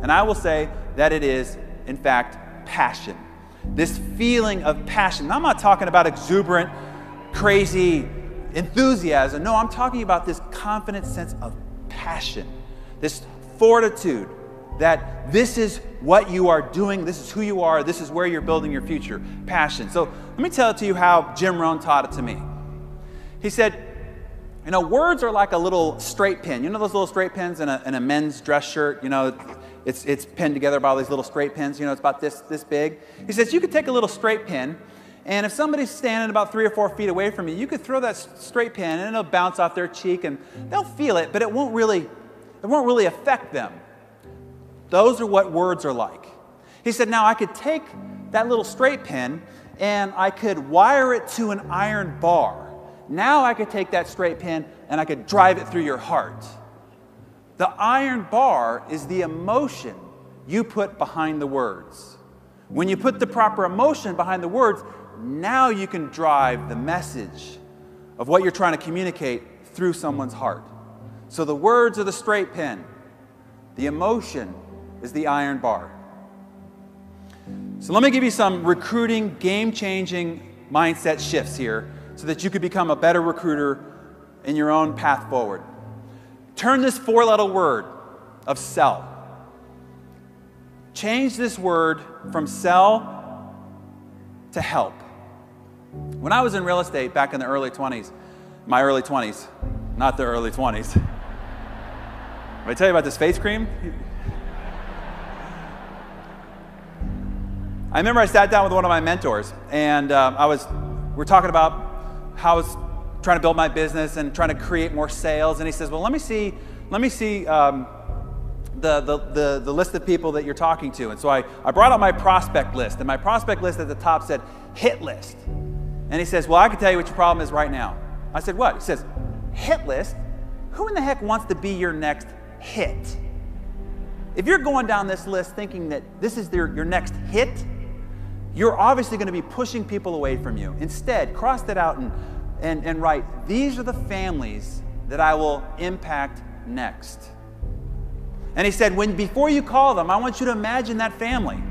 And I will say that it is, in fact, passion. This feeling of passion. Now, I'm not talking about exuberant, crazy enthusiasm. No, I'm talking about this confident sense of passion, this fortitude that this is what you are doing, this is who you are, this is where you're building your future. Passion. So let me tell it to you how Jim Rohn taught it to me. He said, you know, words are like a little straight pin. You know those little straight pins in a men's dress shirt? You know, it's pinned together by all these little straight pins. You know, it's about this big. He says you could take a little straight pin, and if somebody's standing about 3 or 4 feet away from you, you could throw that straight pin, and it'll bounce off their cheek, and they'll feel it, but it won't really affect them. Those are what words are like. He said, now I could take that little straight pin, and I could wire it to an iron bar. Now I could take that straight pin, and I could drive it through your heart. The iron bar is the emotion you put behind the words. When you put the proper emotion behind the words, now you can drive the message of what you're trying to communicate through someone's heart. So the words are the straight pin. The emotion is the iron bar. So let me give you some recruiting, game-changing mindset shifts here so that you could become a better recruiter in your own path forward. Turn this 4-letter word of sell. Change this word from sell to help. When I was in real estate back in the early 20s, my early 20s, not the early 20s. Did I tell you about this face cream? I remember I sat down with one of my mentors, and we're talking about how I was trying to build my business and trying to create more sales. And he says, well, let me see the list of people that you're talking to. And so I brought out my prospect list, and my prospect list at the top said hit list. And he says, well, I can tell you what your problem is right now. I said, what? He says, hit list? Who in the heck wants to be your next hit? if you're going down this list thinking that this is your next hit, you're obviously going to be pushing people away from you. Instead, cross that out and write, these are the families that I will impact next. And he said, before you call them, I want you to imagine that family.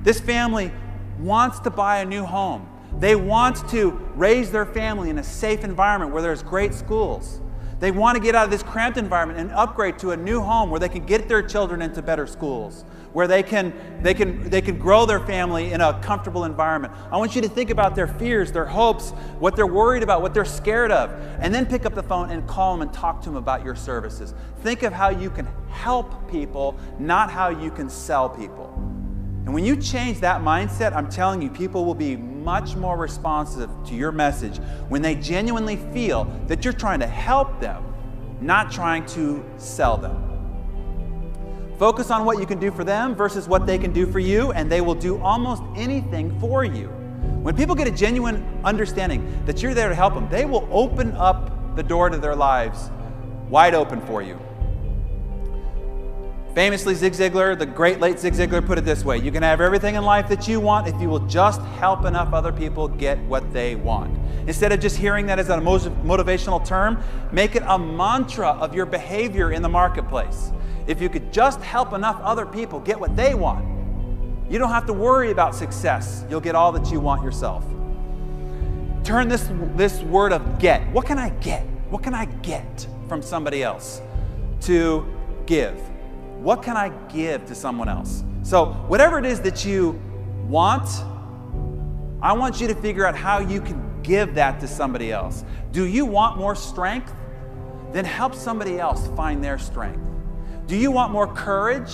This family wants to buy a new home. They want to raise their family in a safe environment where there's great schools. They want to get out of this cramped environment and upgrade to a new home where they can get their children into better schools, where they can grow their family in a comfortable environment. I want you to think about their fears, their hopes, what they're worried about, what they're scared of, and then pick up the phone and call them and talk to them about your services. Think of how you can help people, not how you can sell people. And when you change that mindset, I'm telling you, people will be much more responsive to your message when they genuinely feel that you're trying to help them, not trying to sell them. Focus on what you can do for them versus what they can do for you, and they will do almost anything for you. When people get a genuine understanding that you're there to help them, they will open up the door to their lives wide open for you. Famously, Zig Ziglar, the great late Zig Ziglar, put it this way: you can have everything in life that you want if you will just help enough other people get what they want. Instead of just hearing that as a motivational term, make it a mantra of your behavior in the marketplace. If you could just help enough other people get what they want, you don't have to worry about success. You'll get all that you want yourself. Turn this word of get. What can I get? What can I get from somebody else? To give. What can I give to someone else? So whatever it is that you want, I want you to figure out how you can give that to somebody else. Do you want more strength? Then help somebody else find their strength. Do you want more courage?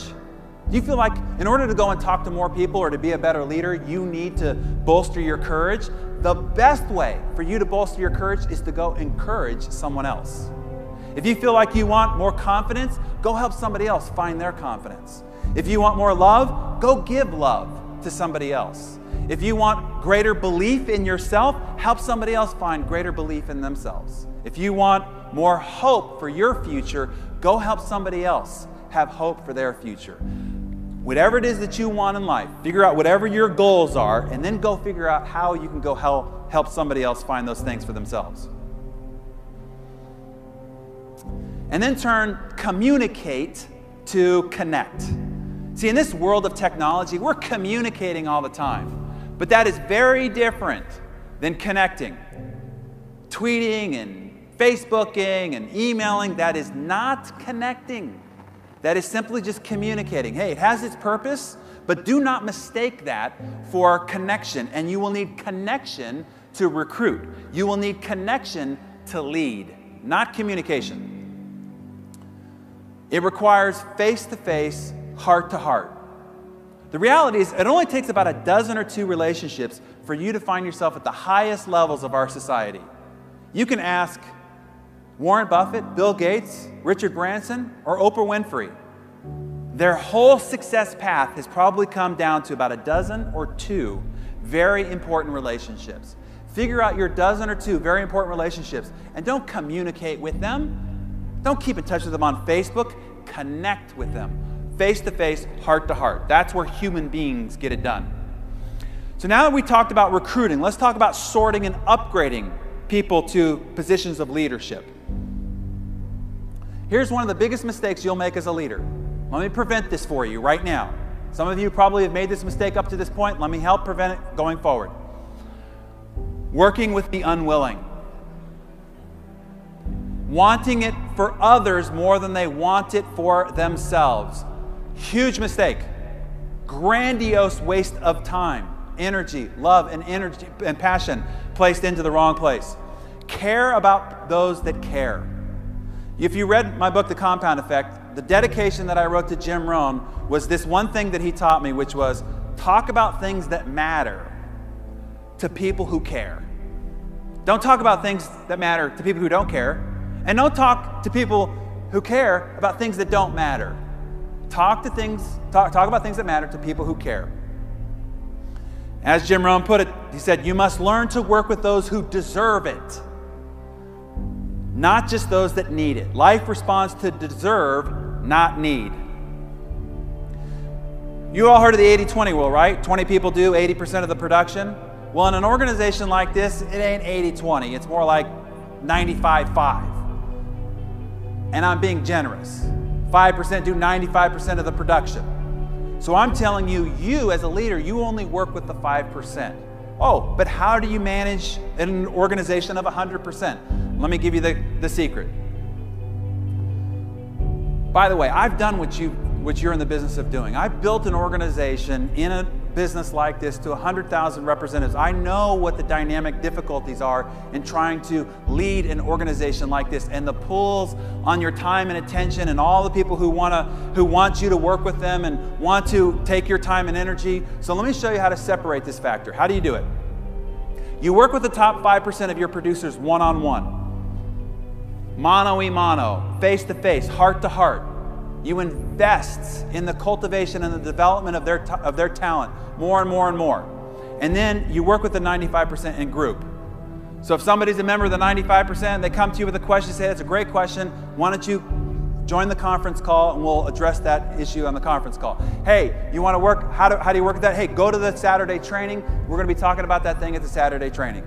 Do you feel like in order to go and talk to more people or to be a better leader, you need to bolster your courage? The best way for you to bolster your courage is to go encourage someone else. If you feel like you want more confidence, go help somebody else find their confidence. If you want more love, go give love to somebody else. If you want greater belief in yourself, help somebody else find greater belief in themselves. If you want more hope for your future, go help somebody else have hope for their future. Whatever it is that you want in life, figure out whatever your goals are, and then go figure out how you can go help somebody else find those things for themselves. And then turn communicate to connect. See, in this world of technology, we're communicating all the time, but that is very different than connecting. Tweeting and Facebooking and emailing, that is not connecting. That is simply just communicating. Hey, it has its purpose, but do not mistake that for connection. And you will need connection to recruit. You will need connection to lead, not communication. It requires face-to-face, heart-to-heart. The reality is, it only takes about a dozen or two relationships for you to find yourself at the highest levels of our society. You can ask Warren Buffett, Bill Gates, Richard Branson, or Oprah Winfrey. Their whole success path has probably come down to about a dozen or two very important relationships. Figure out your dozen or two very important relationships and don't communicate with them. Don't keep in touch with them on Facebook. Connect with them. Face-to-face, heart-to-heart. That's where human beings get it done. So now that we talked about recruiting, let's talk about sorting and upgrading people to positions of leadership. Here's one of the biggest mistakes you'll make as a leader. Let me prevent this for you right now. Some of you probably have made this mistake up to this point. Let me help prevent it going forward. Working with the unwilling. Wanting it for others more than they want it for themselves. Huge mistake. Grandiose waste of time, energy, love, and passion placed into the wrong place. Care about those that care. If you read my book, The Compound Effect, the dedication that I wrote to Jim Rohn was this one thing that he taught me, which was talk about things that matter to people who care. Don't talk about things that matter to people who don't care. And don't talk to people who care about things that don't matter. Talk about things that matter to people who care. As Jim Rohn put it, he said, you must learn to work with those who deserve it, not just those that need it. Life responds to deserve, not need. You all heard of the 80-20 rule, right? 20 people do 80% of the production. Well, in an organization like this, it ain't 80-20. It's more like 95-5. And I'm being generous. 5% do 95% of the production. So I'm telling you, you as a leader, you only work with the 5%. Oh, but how do you manage an organization of 100%? Let me give you the secret. By the way, I've done what you're in the business of doing. I've built an organization in a business like this to 100,000 representatives. I know what the dynamic difficulties are in trying to lead an organization like this, and the pulls on your time and attention, and all the people who want you to work with them and want to take your time and energy. So let me show you how to separate this factor. How do you do it? You work with the top 5% of your producers one-on-one. Mano-a-mano, face-to-face, heart-to-heart. You invest in the cultivation and the development of their talent more and more and more. And then you work with the 95% in group. So if somebody's a member of the 95%, they come to you with a question, say, that's a great question, why don't you join the conference call and we'll address that issue on the conference call. Hey, you want to work, how do you work with that? Hey, go to the Saturday training. We're going to be talking about that thing at the Saturday training.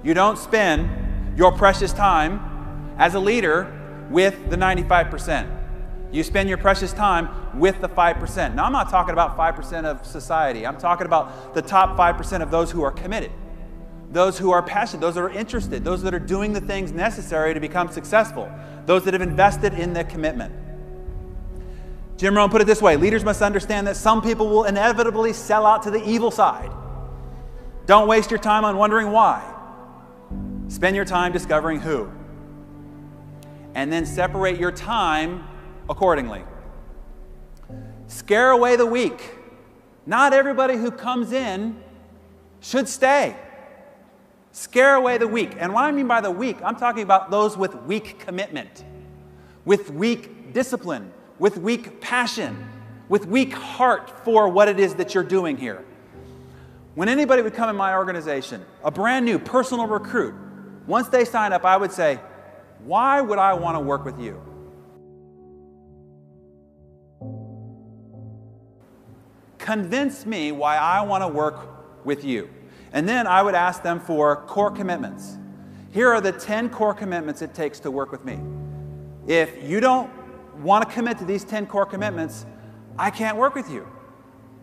You don't spend your precious time as a leader with the 95%. You spend your precious time with the 5%. Now, I'm not talking about 5% of society. I'm talking about the top 5% of those who are committed, those who are passionate, those that are interested, those that are doing the things necessary to become successful, those that have invested in their commitment. Jim Rohn put it this way: leaders must understand that some people will inevitably sell out to the evil side. Don't waste your time on wondering why. Spend your time discovering who. And then separate your time accordingly. Scare away the weak. Not everybody who comes in should stay. Scare away the weak. And what I mean by the weak, I'm talking about those with weak commitment, with weak discipline, with weak passion, with weak heart for what it is that you're doing here. When anybody would come in my organization, a brand new personal recruit, once they sign up, I would say, why would I want to work with you? Convince me why I want to work with you. And then I would ask them for core commitments. Here are the 10 core commitments it takes to work with me. If you don't want to commit to these 10 core commitments, I can't work with you.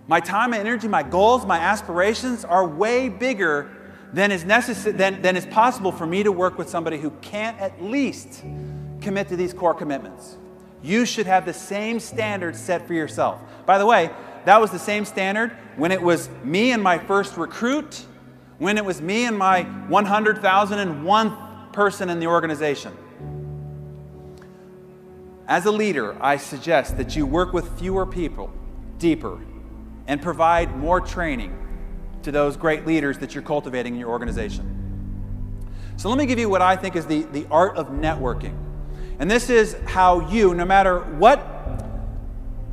My time, my energy, my goals, my aspirations are way bigger than is necessary, than is possible for me to work with somebody who can't at least commit to these core commitments. You should have the same standards set for yourself. By the way, that was the same standard when it was me and my first recruit, when it was me and my 100,001 person in the organization. As a leader, I suggest that you work with fewer people, deeper, and provide more training to those great leaders that you're cultivating in your organization. So let me give you what I think is the art of networking. And this is how you, no matter what,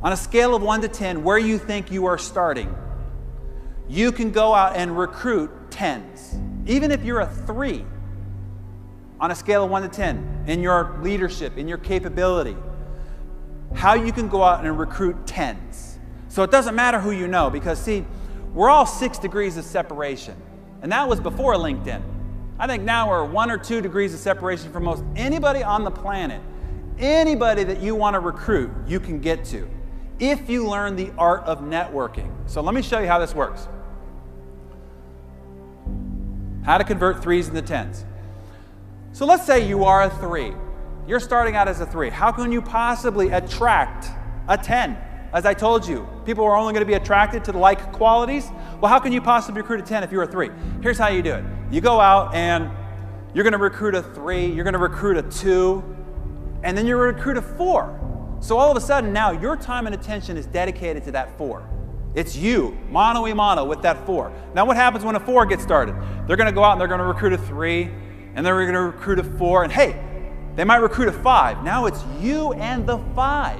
on a scale of 1 to 10, where you think you are starting, you can go out and recruit 10s. Even if you're a 3 on a scale of 1 to 10 in your leadership, in your capability, how you can go out and recruit 10s. So it doesn't matter who you know, because see, we're all 6 degrees of separation. And that was before LinkedIn. I think now we're 1 or 2 degrees of separation from most anybody on the planet. Anybody that you want to recruit, you can get to, if you learn the art of networking. So let me show you how this works. How to convert 3s into 10s. So let's say you are a 3. You're starting out as a 3. How can you possibly attract a 10? As I told you, people are only going to be attracted to the like qualities. Well, how can you possibly recruit a 10 if you're a 3? Here's how you do it. You go out and you're going to recruit a 3, you're going to recruit a 2, and then you're going to recruit a 4. So all of a sudden now your time and attention is dedicated to that 4. It's you, mano-a-mano with that 4. Now what happens when a 4 gets started? They're going to go out and they're going to recruit a 3, and they're going to recruit a 4, and hey, they might recruit a 5. Now it's you and the 5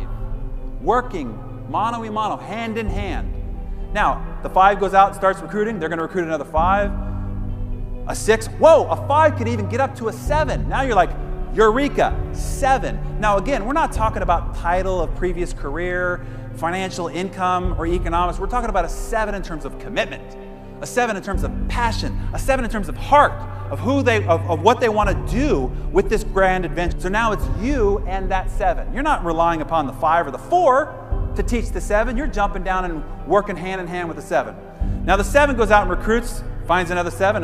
working mano-a-mano, hand in hand. Now, the 5 goes out and starts recruiting. They're going to recruit another 5, a 6. Whoa, a 5 could even get up to a 7. Now you're like, eureka, 7. Now again, we're not talking about title of previous career. financial income or economics. We're talking about a 7 in terms of commitment, a 7 in terms of passion, a 7 in terms of heart, of what they want to do with this grand adventure. So now it's you and that 7. You're not relying upon the 5 or the 4 to teach the 7. You're jumping down and working hand in hand with the 7. Now the 7 goes out and recruits, finds another 7,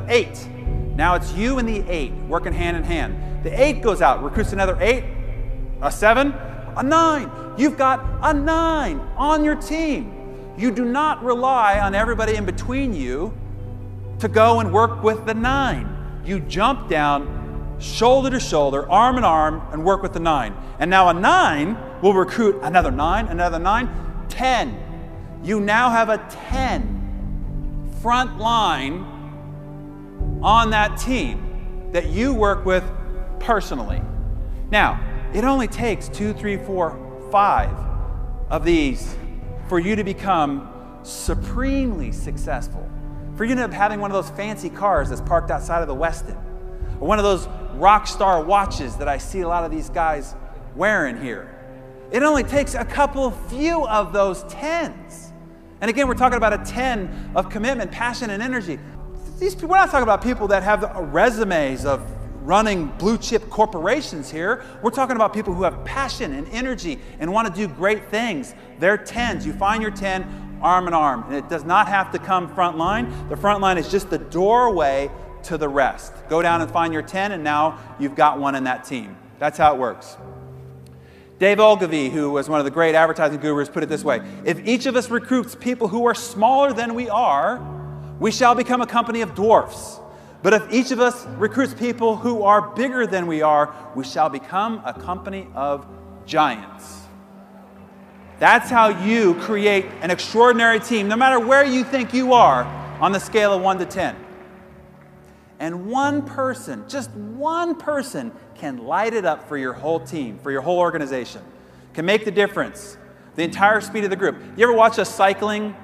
8. Now it's you and the 8 working hand in hand. The 8 goes out, recruits another 8, a 7, a 9. You've got a 9 on your team. You do not rely on everybody in between you to go and work with the 9. You jump down, shoulder to shoulder, arm in arm, and work with the 9. And now a 9 will recruit another 9, 10. You now have a 10 front line on that team that you work with personally. Now, it only takes 2, 3, 4, 5 of these for you to become supremely successful. For you to end up having one of those fancy cars that's parked outside of the Westin, or one of those rock star watches that I see a lot of these guys wearing here. It only takes a few of those 10s. And again, we're talking about a 10 of commitment, passion, and energy. These people, we're not talking about people that have resumes of running blue chip corporations here. We're talking about people who have passion and energy and want to do great things. They're 10s. You find your 10 arm in arm. And it does not have to come front line. The front line is just the doorway to the rest. Go down and find your 10, and now you've got one in that team. That's how it works. Dave Ogilvy, who was one of the great advertising gurus, put it this way: if each of us recruits people who are smaller than we are, we shall become a company of dwarfs. But if each of us recruits people who are bigger than we are, we shall become a company of giants. That's how you create an extraordinary team, no matter where you think you are on the scale of 1 to 10. And one person, just one person, can light it up for your whole team, for your whole organization, can make the difference, the entire speed of the group. You ever watch a cycling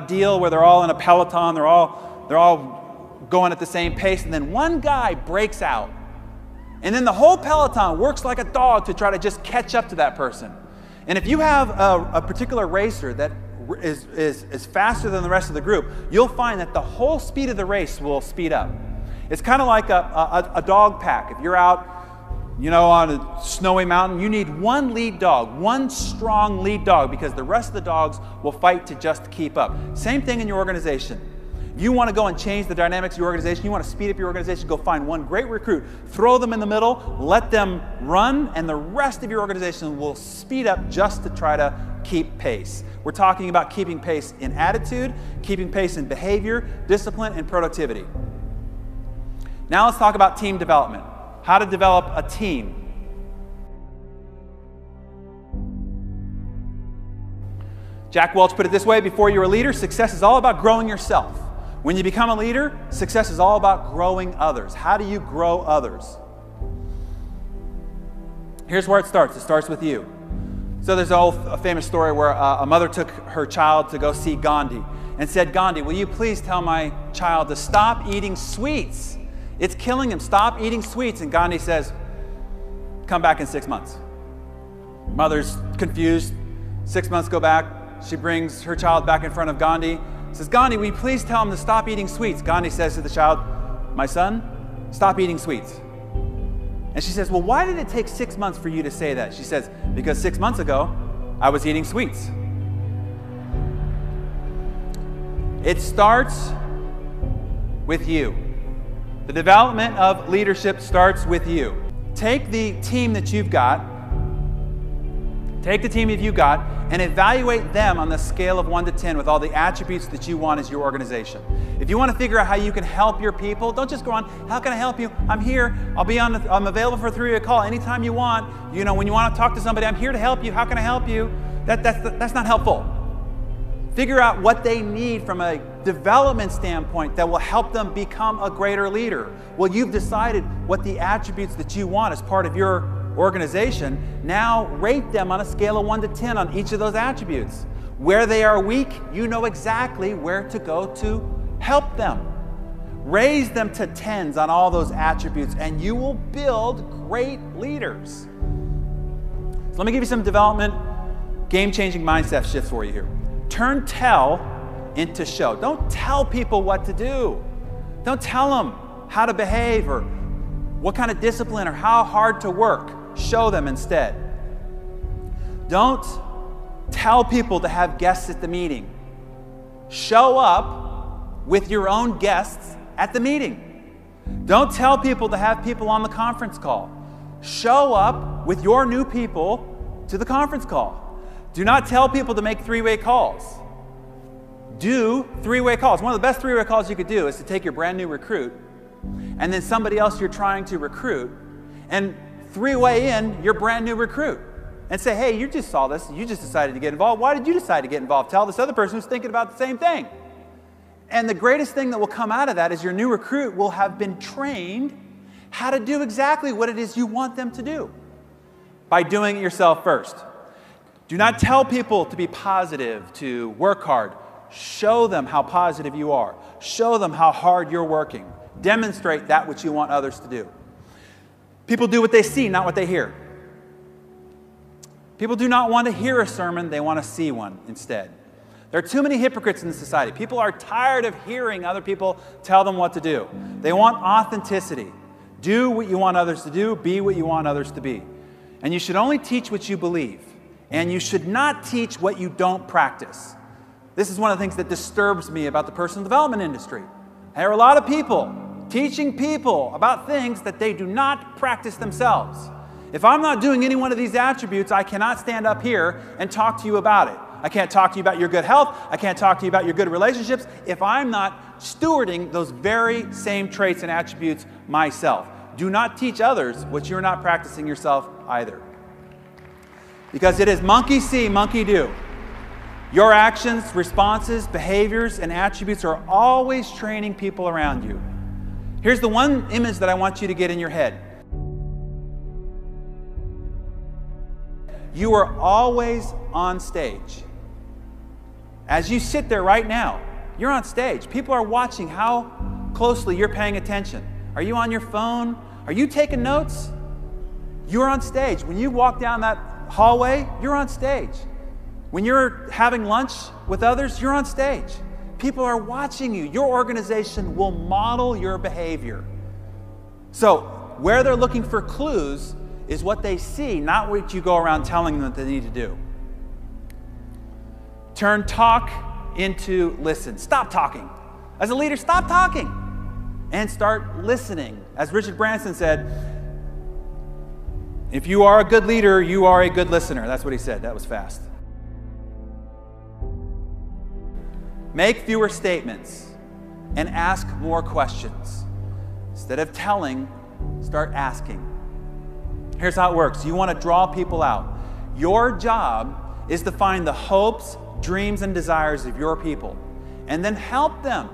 deal where they're all in a peloton, they're all going at the same pace, and then one guy breaks out, and then the whole peloton works like a dog to try to just catch up to that person. And if you have a particular racer that is faster than the rest of the group, you'll find that the whole speed of the race will speed up. It's kind of like a dog pack. If you're out, on a snowy mountain, you need one lead dog, one strong lead dog, because the rest of the dogs will fight to just keep up. Same thing in your organization. You want to go and change the dynamics of your organization, you want to speed up your organization, go find one great recruit, throw them in the middle, let them run, and the rest of your organization will speed up just to try to keep pace. We're talking about keeping pace in attitude, keeping pace in behavior, discipline, and productivity. Now let's talk about team development. How to develop a team. Jack Welch put it this way: before you're a leader, success is all about growing yourself. When you become a leader, success is all about growing others. How do you grow others? Here's where it starts. It starts with you. So there's a famous story where a mother took her child to go see Gandhi and said, "Gandhi, will you please tell my child to stop eating sweets? It's killing him. Stop eating sweets." And Gandhi says, "Come back in 6 months." Mother's confused. 6 months go back. She brings her child back in front of Gandhi. Says, "Gandhi, will you please tell him to stop eating sweets?" Gandhi says to the child, "My son, stop eating sweets." And she says, "Well, why did it take 6 months for you to say that?" She says, "Because 6 months ago, I was eating sweets." It starts with you. The development of leadership starts with you. Take the team that you've got, and evaluate them on the scale of 1 to 10 with all the attributes that you want as your organization. If you want to figure out how you can help your people, don't just go on, "How can I help you? I'm here. I'm available for a 3-way call anytime you want. When you want to talk to somebody, I'm here to help you. How can I help you?" That's not helpful. Figure out what they need from a development standpoint that will help them become a greater leader. Well, you've decided what the attributes that you want as part of your organization. Now rate them on a scale of 1 to 10 on each of those attributes. Where they are weak, you know exactly where to go to help them. Raise them to 10s on all those attributes, and you will build great leaders. So let me give you some development game-changing mindset shift for you here. Turn tell into show. Don't tell people what to do. Don't tell them how to behave or what kind of discipline or how hard to work. Show them instead. Don't tell people to have guests at the meeting. Show up with your own guests at the meeting. Don't tell people to have people on the conference call. Show up with your new people to the conference call. Do not tell people to make three-way calls. Do three-way calls. One of the best three-way calls you could do is to take your brand new recruit and then somebody else you're trying to recruit and three-way in your brand new recruit and say, hey, you just saw this. You just decided to get involved. Why did you decide to get involved? Tell this other person who's thinking about the same thing. And the greatest thing that will come out of that is your new recruit will have been trained how to do exactly what it is you want them to do by doing it yourself first. Do not tell people to be positive, to work hard. Show them how positive you are. Show them how hard you're working. Demonstrate that which you want others to do. People do what they see, not what they hear. People do not want to hear a sermon, they want to see one instead. There are too many hypocrites in society. People are tired of hearing other people tell them what to do. They want authenticity. Do what you want others to do, be what you want others to be. And you should only teach what you believe. And you should not teach what you don't practice. This is one of the things that disturbs me about the personal development industry. There are a lot of people teaching people about things that they do not practice themselves. If I'm not doing any one of these attributes, I cannot stand up here and talk to you about it. I can't talk to you about your good health. I can't talk to you about your good relationships if I'm not stewarding those very same traits and attributes myself. Do not teach others what you're not practicing yourself either. Because it is monkey see, monkey do. Your actions, responses, behaviors, and attributes are always training people around you. Here's the one image that I want you to get in your head. You are always on stage. As you sit there right now, you're on stage. People are watching how closely you're paying attention. Are you on your phone? Are you taking notes? You're on stage. When you walk down that hallway, you're on stage. When you're having lunch with others, you're on stage. People are watching you. Your organization will model your behavior. So, where they're looking for clues is what they see, not what you go around telling them that they need to do. Turn talk into listen. Stop talking. As a leader, stop talking and start listening. As Richard Branson said, if you are a good leader, you are a good listener. That's what he said. That was fast. Make fewer statements and ask more questions. Instead of telling, start asking. Here's how it works. You want to draw people out. Your job is to find the hopes, dreams, and desires of your people and then help them.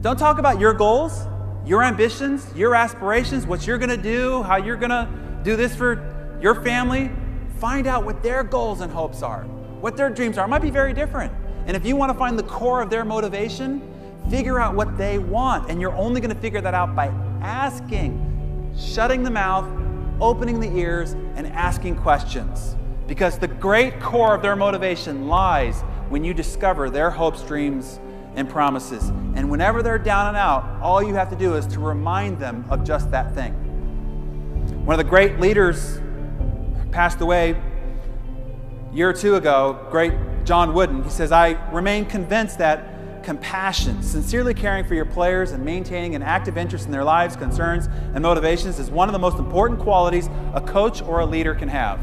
Don't talk about your goals, your ambitions, your aspirations, what you're going to do, how you're going to do this for your family. Find out what their goals and hopes are, what their dreams are. It might be very different. And if you want to find the core of their motivation, figure out what they want. And you're only going to figure that out by asking, shutting the mouth, opening the ears, and asking questions. Because the great core of their motivation lies when you discover their hopes, dreams, and promises. And whenever they're down and out, all you have to do is to remind them of just that thing. One of the great leaders passed away a year or two ago, great John Wooden. He says, I remain convinced that compassion, sincerely caring for your players and maintaining an active interest in their lives, concerns, and motivations is one of the most important qualities a coach or a leader can have.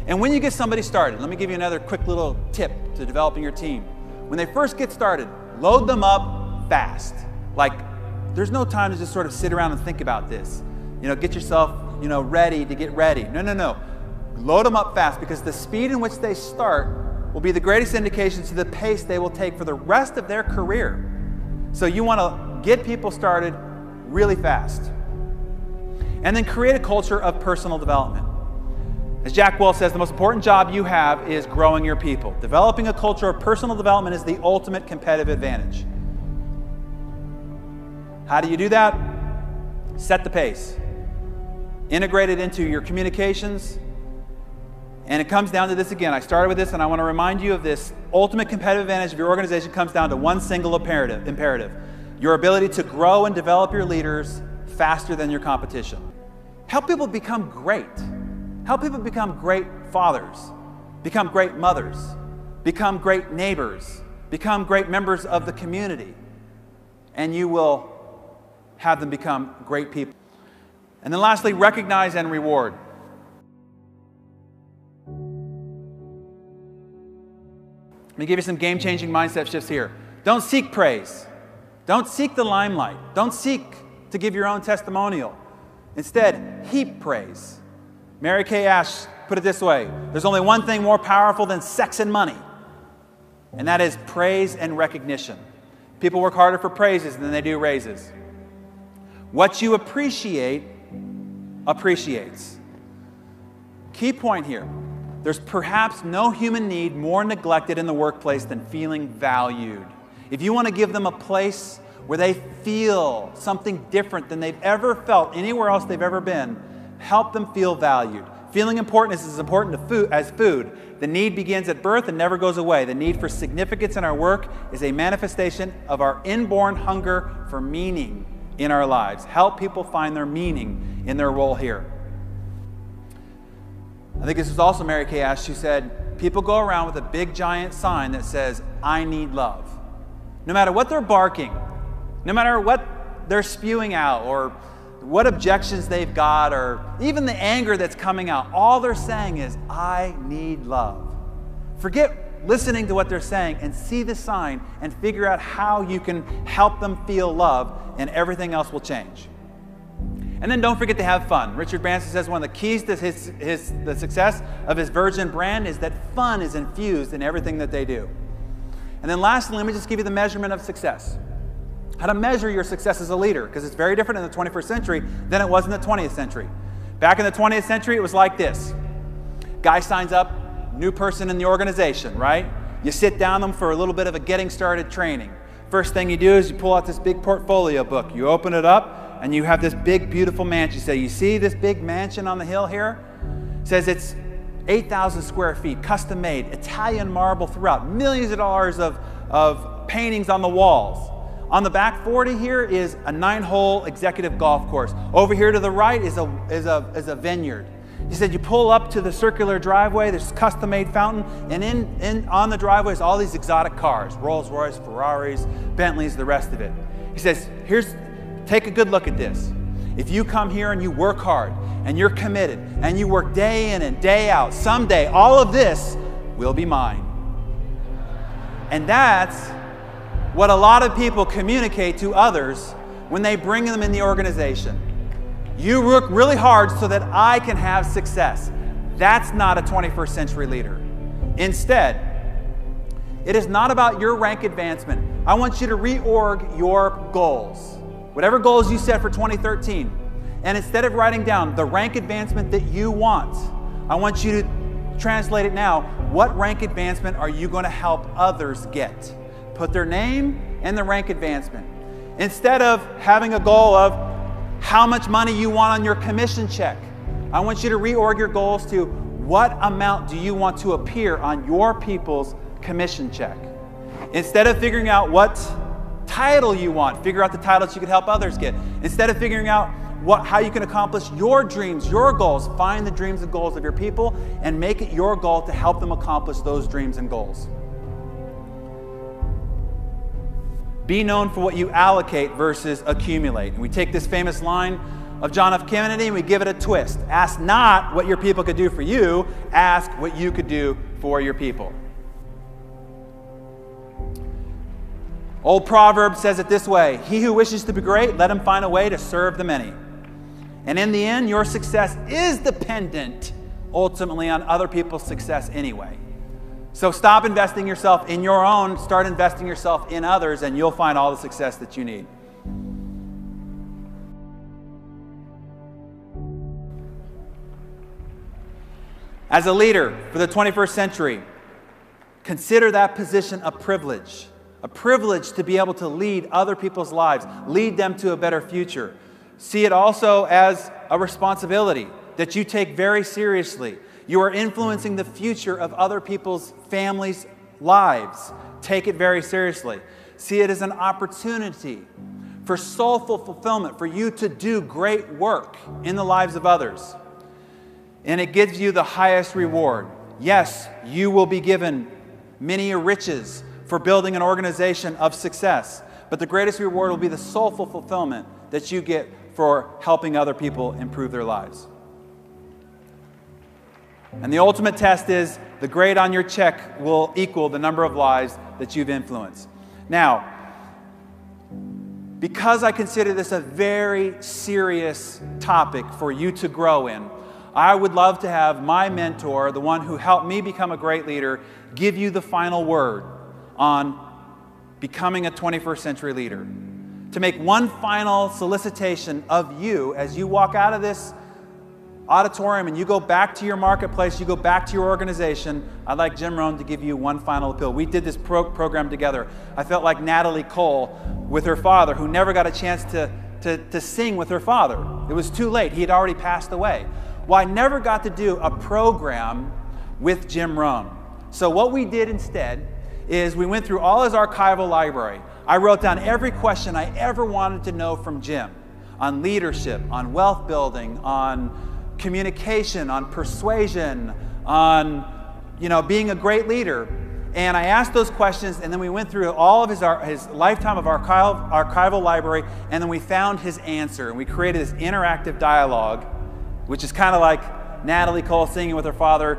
And when you get somebody started, let me give you another quick little tip to developing your team. When they first get started, load them up fast. Like, there's no time to just sort of sit around and think about this. Get yourself, ready to get ready. No. Load them up fast, because the speed in which they start will be the greatest indication to the pace they will take for the rest of their career. So you want to get people started really fast. And then create a culture of personal development. As Jack Welch says, the most important job you have is growing your people. Developing a culture of personal development is the ultimate competitive advantage. How do you do that? Set the pace. Integrate it into your communications And it comes down to this again. I started with this, and I want to remind you of this. Ultimate competitive advantage of your organization comes down to one single imperative. Your ability to grow and develop your leaders faster than your competition. Help people become great. Help people become great fathers, become great mothers, become great neighbors, become great members of the community. And you will have them become great people. And then lastly, recognize and reward. Let me give you some game-changing mindset shifts here. Don't seek praise. Don't seek the limelight. Don't seek to give your own testimonial. Instead, heap praise. Mary Kay Ash put it this way: there's only one thing more powerful than sex and money, and that is praise and recognition. People work harder for praises than they do raises. What you appreciate appreciates. Key point here. There's perhaps no human need more neglected in the workplace than feeling valued. If you want to give them a place where they feel something different than they've ever felt anywhere else they've ever been, help them feel valued. Feeling important is as important as food. The need begins at birth and never goes away. The need for significance in our work is a manifestation of our inborn hunger for meaning in our lives. Help people find their meaning in their role here. I think this was also Mary Kay Ash. She said, people go around with a big giant sign that says, I need love. No matter what they're barking, no matter what they're spewing out, or what objections they've got, or even the anger that's coming out, all they're saying is, I need love. Forget listening to what they're saying and see the sign and figure out how you can help them feel love, and everything else will change. And then don't forget to have fun. Richard Branson says one of the keys to the success of his Virgin brand is that fun is infused in everything that they do. And then lastly, let me just give you the measurement of success. How to measure your success as a leader, because it's very different in the 21st century than it was in the 20th century. Back in the 20th century, it was like this. Guy signs up, new person in the organization, right? You sit down with them for a little bit of a getting started training. First thing you do is you pull out this big portfolio book. You open it up, and you have this big, beautiful mansion. You say, you see this big mansion on the hill here? It says it's 8,000 square feet, custom made, Italian marble throughout, millions of dollars of paintings on the walls. On the back 40 here is a 9-hole executive golf course. Over here to the right is a vineyard. He said you pull up to the circular driveway, there's a custom-made fountain, and on the driveway is all these exotic cars, Rolls-Royce, Ferraris, Bentleys, the rest of it. He says, take a good look at this. If you come here and you work hard, and you're committed, and you work day in and day out, someday all of this will be mine. And that's what a lot of people communicate to others when they bring them in the organization. You work really hard so that I can have success. That's not a 21st century leader. Instead, it is not about your rank advancement. I want you to reorg your goals. Whatever goals you set for 2013, and instead of writing down the rank advancement that you want, I want you to translate it now. What rank advancement are you going to help others get? Put their name and the rank advancement. Instead of having a goal of how much money you want on your commission check, I want you to reorg your goals to what amount do you want to appear on your people's commission check. Instead of figuring out what title you want, figure out the titles you could help others get. Instead of figuring out how you can accomplish your dreams, your goals, find the dreams and goals of your people and make it your goal to help them accomplish those dreams and goals. Be known for what you allocate versus accumulate. And we take this famous line of John F. Kennedy and we give it a twist. Ask not what your people could do for you, ask what you could do for your people. Old proverb says it this way: he who wishes to be great, let him find a way to serve the many. And in the end, your success is dependent ultimately on other people's success anyway. So stop investing yourself in your own, start investing yourself in others, and you'll find all the success that you need. As a leader for the 21st century, consider that position a privilege to be able to lead other people's lives, lead them to a better future. See it also as a responsibility that you take very seriously. You are influencing the future of other people's families' lives. Take it very seriously. See it as an opportunity for soulful fulfillment, for you to do great work in the lives of others. And it gives you the highest reward. Yes, you will be given many riches for building an organization of success, but the greatest reward will be the soulful fulfillment that you get for helping other people improve their lives. And the ultimate test is the grade on your check will equal the number of lives that you've influenced. Now, because I consider this a very serious topic for you to grow in, I would love to have my mentor, the one who helped me become a great leader, give you the final word on becoming a 21st century leader. To make one final solicitation of you as you walk out of this auditorium and you go back to your marketplace, you go back to your organization, I'd like Jim Rohn to give you one final appeal. We did this program together. I felt like Natalie Cole with her father, who never got a chance to sing with her father. It was too late. He had already passed away. Well, I never got to do a program with Jim Rohn. So what we did instead is we went through all his archival library. I wrote down every question I ever wanted to know from Jim on leadership, on wealth building, on communication, on persuasion, on being a great leader. And I asked those questions, and then we went through all of his lifetime of archival library, and then we found his answer, and we created this interactive dialogue, which is kind of like Natalie Cole singing with her father,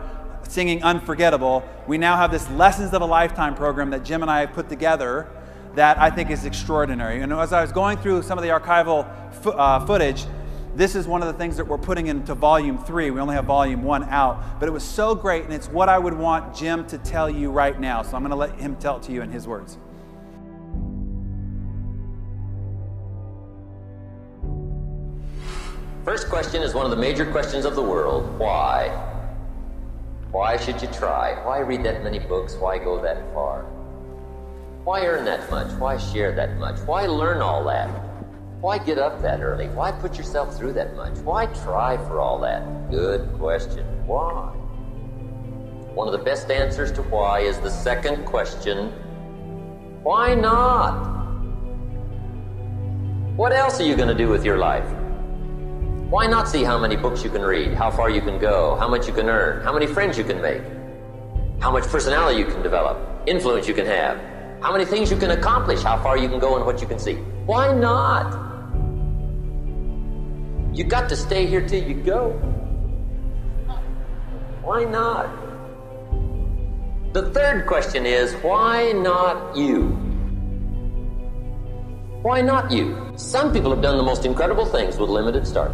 singing Unforgettable. We now have this Lessons of a Lifetime program that Jim and I have put together that I think is extraordinary. And as I was going through some of the archival footage, this is one of the things that we're putting into Volume 3. We only have Volume 1 out. But it was so great, and it's what I would want Jim to tell you right now. So I'm going to let him tell it to you in his words. First question is one of the major questions of the world. Why? Why should you try? Why read that many books? Why go that far? Why earn that much? Why share that much? Why learn all that? Why get up that early? Why put yourself through that much? Why try for all that? Good question. Why? One of the best answers to why is the second question. Why not? What else are you going to do with your life? Why not see how many books you can read, how far you can go, how much you can earn, how many friends you can make, how much personality you can develop, influence you can have, how many things you can accomplish, how far you can go and what you can see? Why not? You got to stay here till you go. Why not? The third question is, why not you? Why not you? Some people have done the most incredible things with limited start.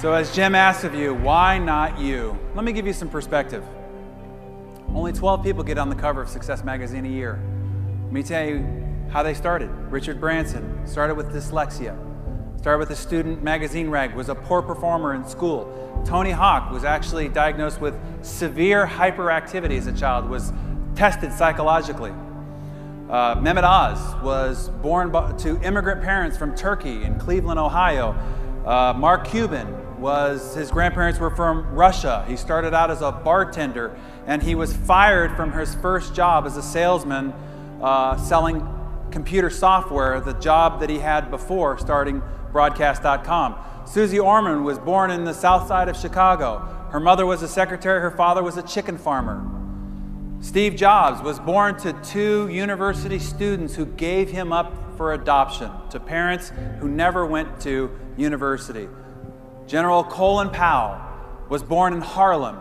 So as Jim asked of you, why not you? Let me give you some perspective. Only 12 people get on the cover of Success Magazine a year. Let me tell you how they started. Richard Branson started with dyslexia. Started with a student magazine rag, was a poor performer in school. Tony Hawk was actually diagnosed with severe hyperactivity as a child, was tested psychologically. Mehmet Oz was born to immigrant parents from Turkey in Cleveland, Ohio. Mark Cuban his grandparents were from Russia. He started out as a bartender, and he was fired from his first job as a salesman selling computer software, the job that he had before starting broadcast.com. Susie Orman was born in the south side of Chicago. Her mother was a secretary, her father was a chicken farmer. Steve Jobs was born to 2 university students who gave him up for adoption, to parents who never went to university. General Colin Powell was born in Harlem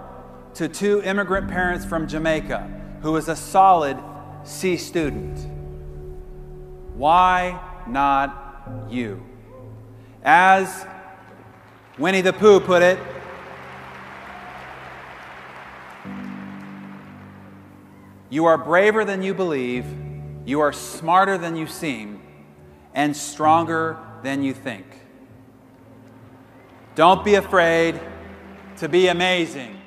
to 2 immigrant parents from Jamaica, who was a solid C student. Why not you? As Winnie the Pooh put it, you are braver than you believe, you are smarter than you seem, and stronger than you think. Don't be afraid to be amazing.